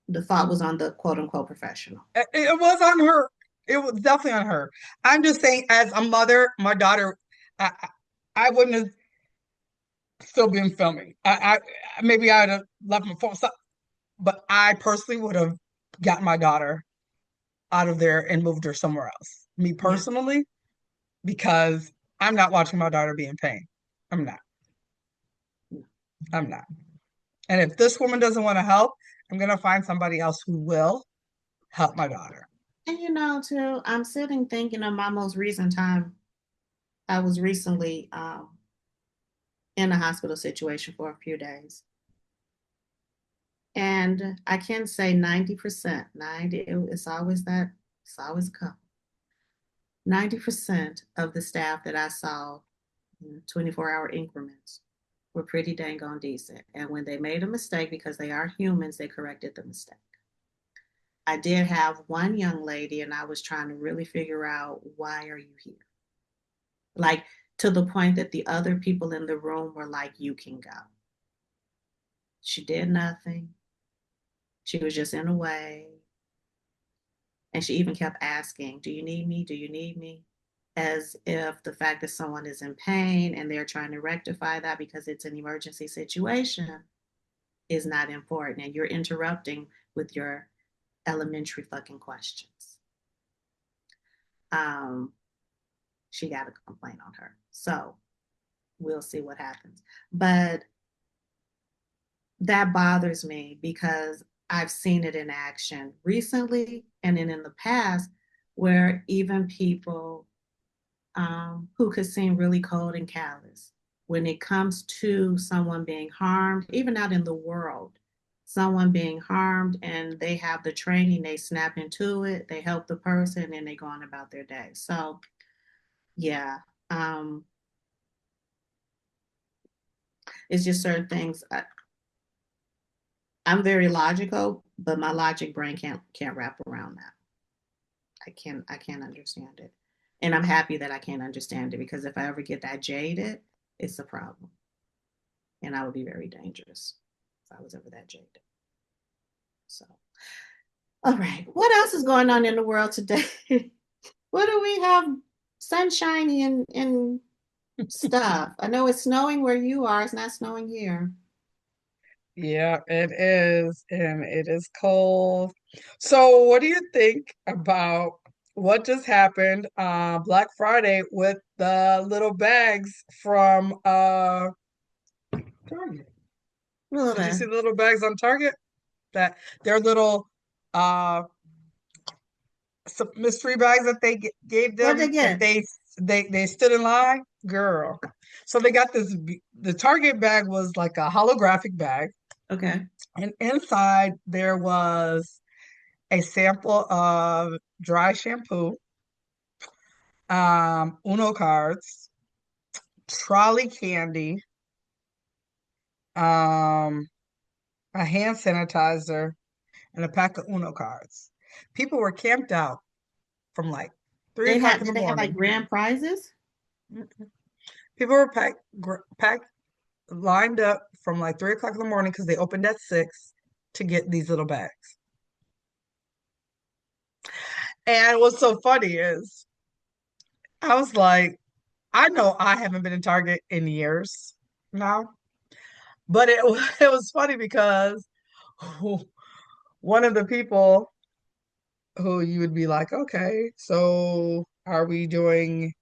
The fault was on the quote unquote professional. it was on her. It was definitely on her. I'm just saying, as a mother, my daughter, I wouldn't have still been filming. Maybe I'd have left my phone, but I personally would have gotten my daughter out of there and moved her somewhere else. Me Yeah. personally, because I'm not watching my daughter be in pain. I'm not. I'm not. And if this woman doesn't want to help, I'm gonna find somebody else who will help my daughter. And too, I'm sitting thinking of my most recent time. I was recently in a hospital situation for a few days. And I can say 90%, 90, it's always a couple. 90% of the staff that I saw in 24-hour increments were pretty dang on decent. And when they made a mistake, because they are humans, they corrected the mistake. I did have one young lady, and I was trying to really figure out, why are you here? Like, to the point that the other people in the room were like, you can go. She did nothing. She was just in a way. And she even kept asking, do you need me? Do you need me? As if the fact that someone is in pain and they're trying to rectify that because it's an emergency situation is not important. And you're interrupting with your elementary fucking questions. Um, she got a complaint on her. So we'll see what happens. But that bothers me because I've seen it in action recently and then in the past, where even people who could seem really cold and callous, when it comes to someone being harmed, even out in the world, someone being harmed and they have the training, they snap into it, they help the person, and they go on about their day. So, yeah, um, it's just certain things. I'm very logical, but my logic brain can't wrap around that. I can't understand it. And I'm happy that I can't understand it because if I ever get that jaded, it's a problem. And I would be very dangerous if I was ever that jaded. So, all right. What else is going on in the world today? What do we have sunshiny and stuff? I know it's snowing where you are. It's not snowing here. Yeah, it is, and it is cold. So, what do you think about what just happened Black Friday with the little bags from Target? A little Did you see bit. the little bags on Target? That they're little uh some mystery bags that they gave What'd they them if get? they stood in line, girl. So they got the Target bag was like a holographic bag, Okay. and inside there was a sample of dry shampoo, Uno cards, trolley candy, um, a hand sanitizer, and a pack of Uno cards. People were camped out from like three They o'clock had in the did they have like morning. grand prizes? People were packed, lined up from like 3 o'clock in the morning because they opened at 6 to get these little bags. And what's so funny is I was like, I know I haven't been in Target in years now, but it was funny because one of the people who you would be like, okay, so are we doing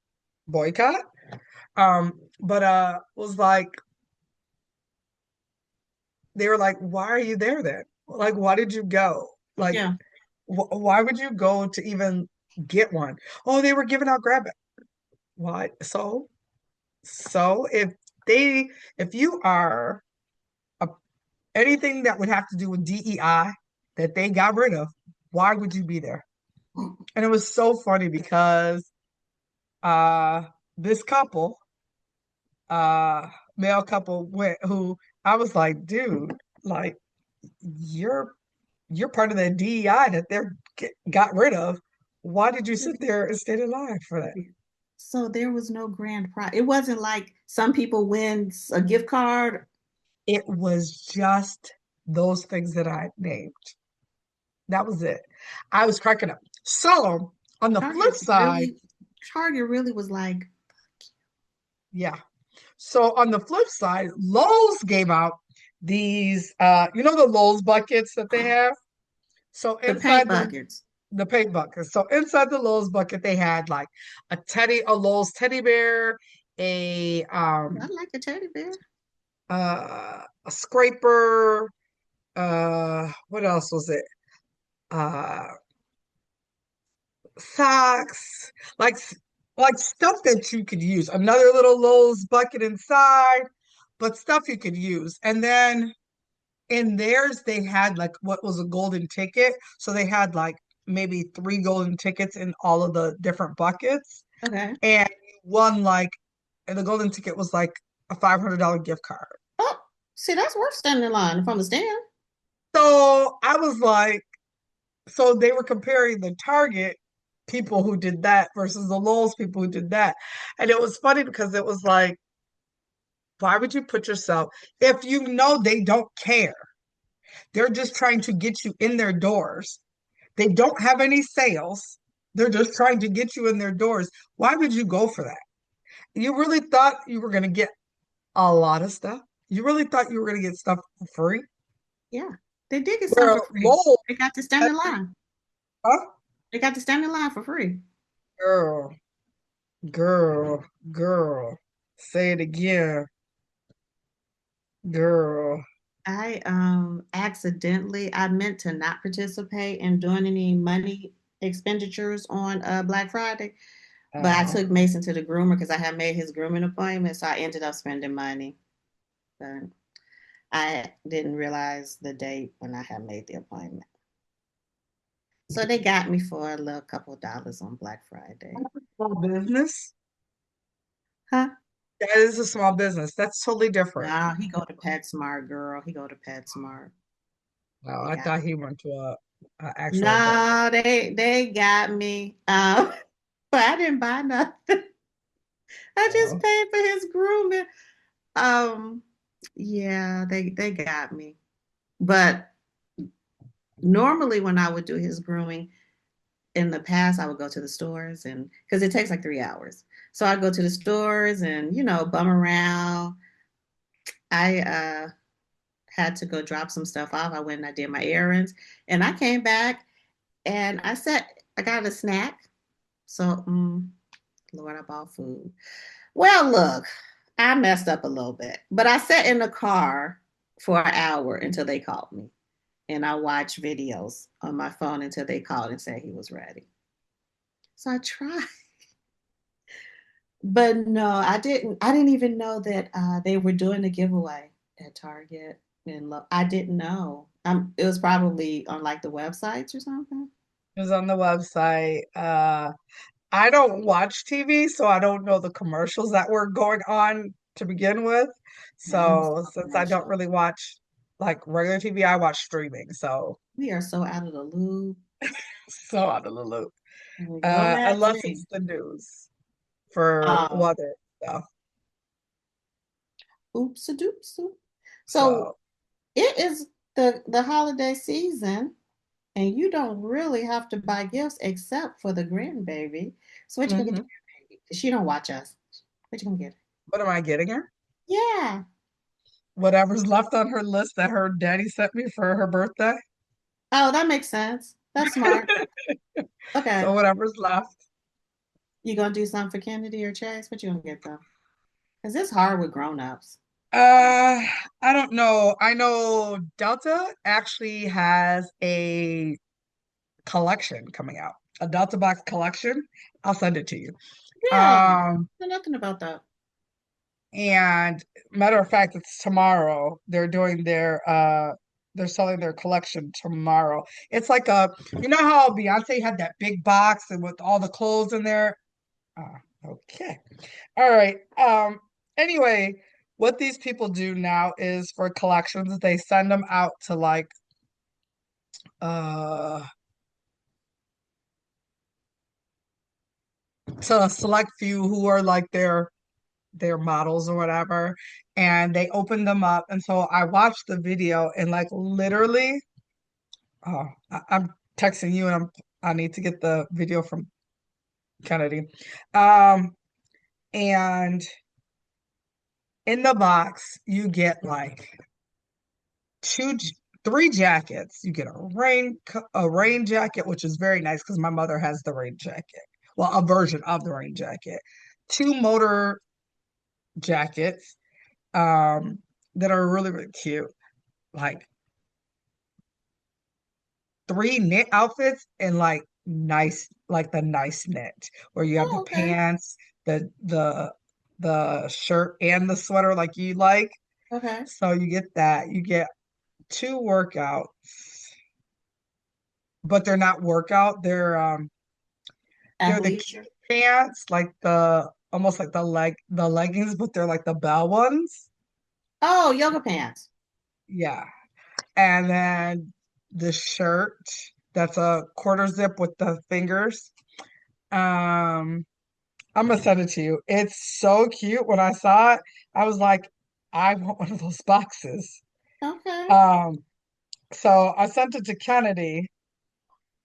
boycott? But was like they were like, why are you there then? Like, why did you go? Like, Yeah. why would you go to even get one? Oh, they were giving out grab it. What? So if you are a, anything that would have to do with DEI that they got rid of, why would you be there? And it was so funny because uh this couple, uh male couple went who I was like, dude, like you're you're part of the DEI that they're got rid of. Why did you sit there and stay in line for that? So there was no grand prize. It wasn't like some people win a gift card. It was just those things that I named. That was it. I was cracking up. So on the flip Target side, really, Target really was like, yeah. So on the flip side, Lowe's gave out these the Lowe's buckets that they have. So the paint inside buckets. the paint bucket. So inside the Lowe's bucket, they had like a Lowe's teddy bear, a I like a teddy bear. a scraper, what else was it? Socks, like like stuff that you could use. Another little Lowe's bucket inside, but stuff you could use. And then in theirs, they had like what was a golden ticket. So they had like maybe three golden tickets in all of the different buckets. Okay. And you won like, and the golden ticket was like a $500 gift card. Oh, see, that's worth standing in line from the stand. So I was like, so they were comparing the Target people who did that versus the Lowe's people who did that. And it was funny because it was like, why would you put yourself, if you know they don't care, they're just trying to get you in their doors. They don't have any sales. They're just trying to get you in their doors. Why would you go for that? You really thought you were going to get a lot of stuff? You really thought you were going to get stuff for free? Yeah, they did get some Where for free. Lowell, They got to stand in line. huh? They got to stand in line for free. Girl, girl, girl. Say it again, girl. I meant to not participate in doing any money expenditures on Black Friday, but I Uh, took Mason to the groomer because I had made his grooming appointment, so I ended up spending money. But I didn't realize the date when I had made the appointment. So they got me for a little couple dollars on Black Friday. small business. Huh? That is a small business. That's totally different. No, he go to PetSmart, girl. He go to PetSmart. No, They I got thought he went to a actual vet. no, they got me. But I didn't buy nothing. I just Oh, paid for his grooming. Um, yeah, they got me. But normally when I would do his grooming in the past, I would go to the stores and because it takes like 3 hours. So I'd go to the stores and bum around. I had to go drop some stuff off. I went and I did my errands, and I came back and I got a snack. So, Lord, I bought food. Well, look, I messed up a little bit, but I sat in the car for an hour until they called me, and I watched videos on my phone until they called and said he was ready. So I tried, but no, I didn't. I didn't even know that they were doing a giveaway at Target, and I didn't know. It was probably on like the websites or something. It was on the website. I don't watch TV, so I don't know the commercials that were going on to begin with. Yeah, it was So a since I don't commercial. really watch like regular TV, I watch streaming. So We are so out of the loop. so out of the loop. Go at Unless me. it's the news for Um, weather stuff. oops a doops. So So it is the holiday season, and you don't really have to buy gifts except for the grandbaby. So what you gonna get the mhm. grandbaby? She don't watch us. What you gonna get her? What am I getting her? Yeah. Whatever's left on her list that her daddy sent me for her birthday. Oh, that makes sense. That's smart. So Okay. whatever's left. You gonna do something for Kennedy or Chase? What you gonna get them? Because it's hard with grown-ups. Uh, I don't know. I know Delta actually has a collection coming out, a Delta Box collection. I'll send it to you. Yeah. I Um, know nothing about that. and matter of fact, it's tomorrow. They're selling their collection tomorrow. It's like you know how Beyonce had that big box and with all the clothes in there? Ah, okay. All right. Anyway, what these people do now is for collections, they send them out to like uh to a select few who are like their models or whatever, and they open them up. And so I watched the video and like literally, I'm texting you and I need to get the video from Kennedy. Um, and in the box you get like two, three jackets. You get a rain jacket, which is very nice because my mother has the rain jacket. Well, a version of the rain jacket. Two motor jackets, that are really, really cute. Like three knit outfits and like nice, like the nice knit where you have the Oh, okay. pants, the shirt and the sweater like you like. Okay. So you get that. You get two workouts, but they're not workout. They're the Athletes. cute pants, like the almost like the leggings, but they're like the bell ones. Oh, yoga pants. Yeah. And then the shirt that's a quarter zip with the fingers. Um, I'm gonna send it to you. It's so cute. When I saw it, I was like, I want one of those boxes. Okay. Um, so I sent it to Kennedy.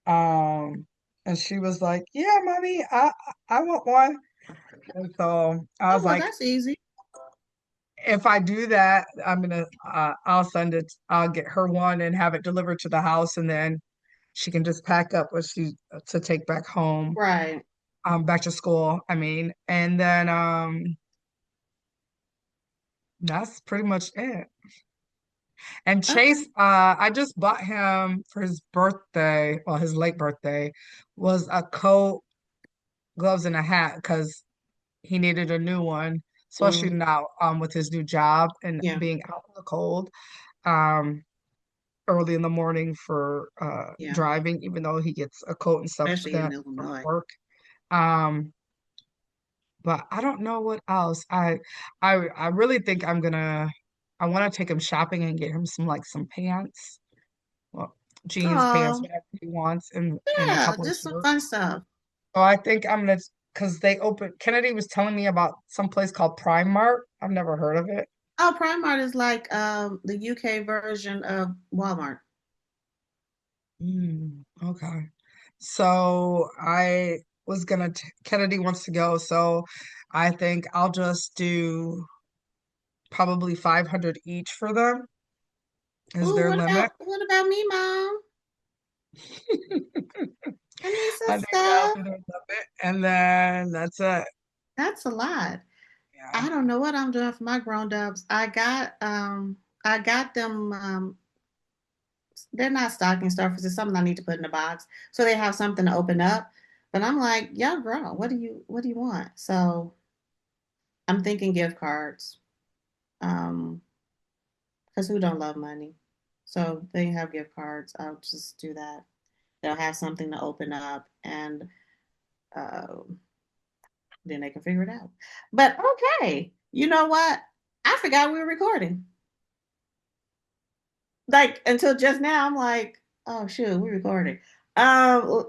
Um, and she was like, "Yeah, mommy, I want one." And so I Oh, was well, like, that's easy. if I do that, I'll send it, I'll get her one and have it delivered to the house, and then she can just pack up what she to take back home, Right. back to school, I mean. And then that's pretty much it. And Okay. Chase, I just bought him for his birthday, well, his late birthday, was a coat, gloves, and a hat because he needed a new one, especially Mm, now with his new job and yeah. being out in the cold. Um, Early in the morning for Yeah. driving, even though he gets a coat and stuff Especially in that from Illinois. work. Um, but I don't know what else. I really think I want to take him shopping and get him some pants, well, jeans, pants, Oh, whatever he wants in a yeah. couple of Just some shirts. fun stuff. So I think I'm gonna because Kennedy was telling me about some place called Primark. I've never heard of it. Oh, Primark is like the UK version of Walmart. Okay. So Kennedy wants to go, so I think I'll just do probably 500 each for them. Is Ooh, there a limit? what about me, Mom? I need some I think that'll stuff. be the limit, and then that's it. That's a lot. Yeah. I don't know what I'm doing for my grown ups. I got them they're not stocking stuffers. It's something I need to put in the box. So they have something to open up. But I'm like, y'all grown. What do you want? So I'm thinking gift cards. Um, because who don't love money? So they have gift cards. I'll just do that. They'll have something to open up and uh, then they can figure it out. But okay, you know what? I forgot we were recording. Like until just now, I'm like, oh shoot, we're recording. Um,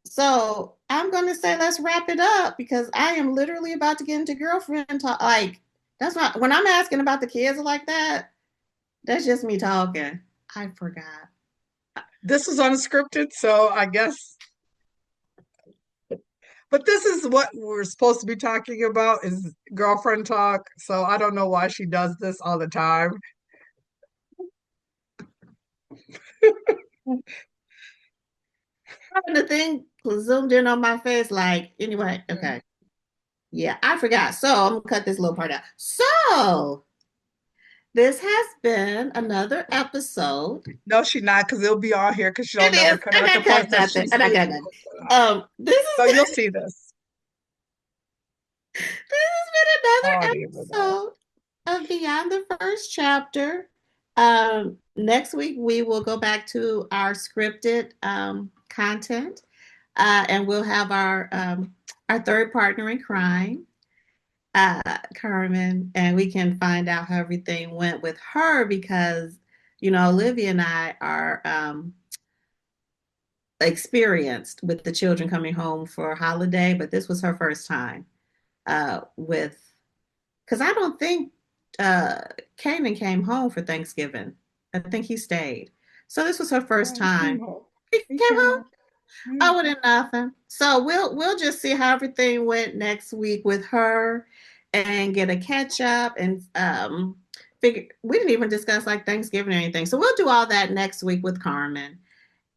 so I'm gonna say let's wrap it up because I am literally about to get into girlfriend talk. Like that's not when I'm asking about the kids like that. That's just me talking. I forgot. This is unscripted, so I guess, but this is what we're supposed to be talking about is girlfriend talk. So I don't know why she does this all the time. And the thing zoomed in on my face. Like anyway, okay, yeah, I forgot. So I'm gonna cut this little part out. So this has been another episode. No, she not, because it'll be on here because she'll It never is. cut it I at the got point cut that nothing. she's And I saying got it nothing. will cut out. So you'll see this. This has Oh, I been don't even know. another episode of Beyond the First Chapter. Next week we will go back to our scripted content, and we'll have our third partner in crime, Carmen, and we can find out how everything went with her because Olivia and I are experienced with the children coming home for a holiday, but this was her first time with because I don't think uh Kanan came home for Thanksgiving. I think he stayed. So this was her first Oh, he came time. home. He He came came home. home. Yeah. Oh, it ain't nothing. So we'll just see how everything went next week with her and get a catch up and figure we didn't even discuss like Thanksgiving or anything. So we'll do all that next week with Carmen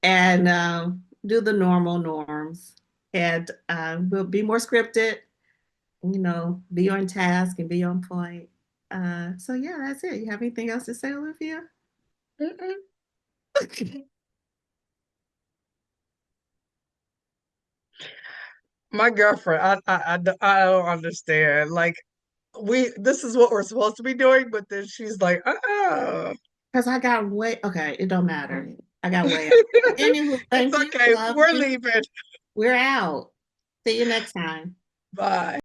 and do the normal norms. And we'll be more scripted, be on task and be on point. So yeah, that's it. You have anything else to say, Olivia? Mm-mm. My girlfriend, I don't understand. Like this is what we're supposed to be doing, but then she's like, Because I got way okay, it don't matter. I got way out. Anywho, It's thank you. okay. Love We're you. leaving. We're out. See you next time. Bye.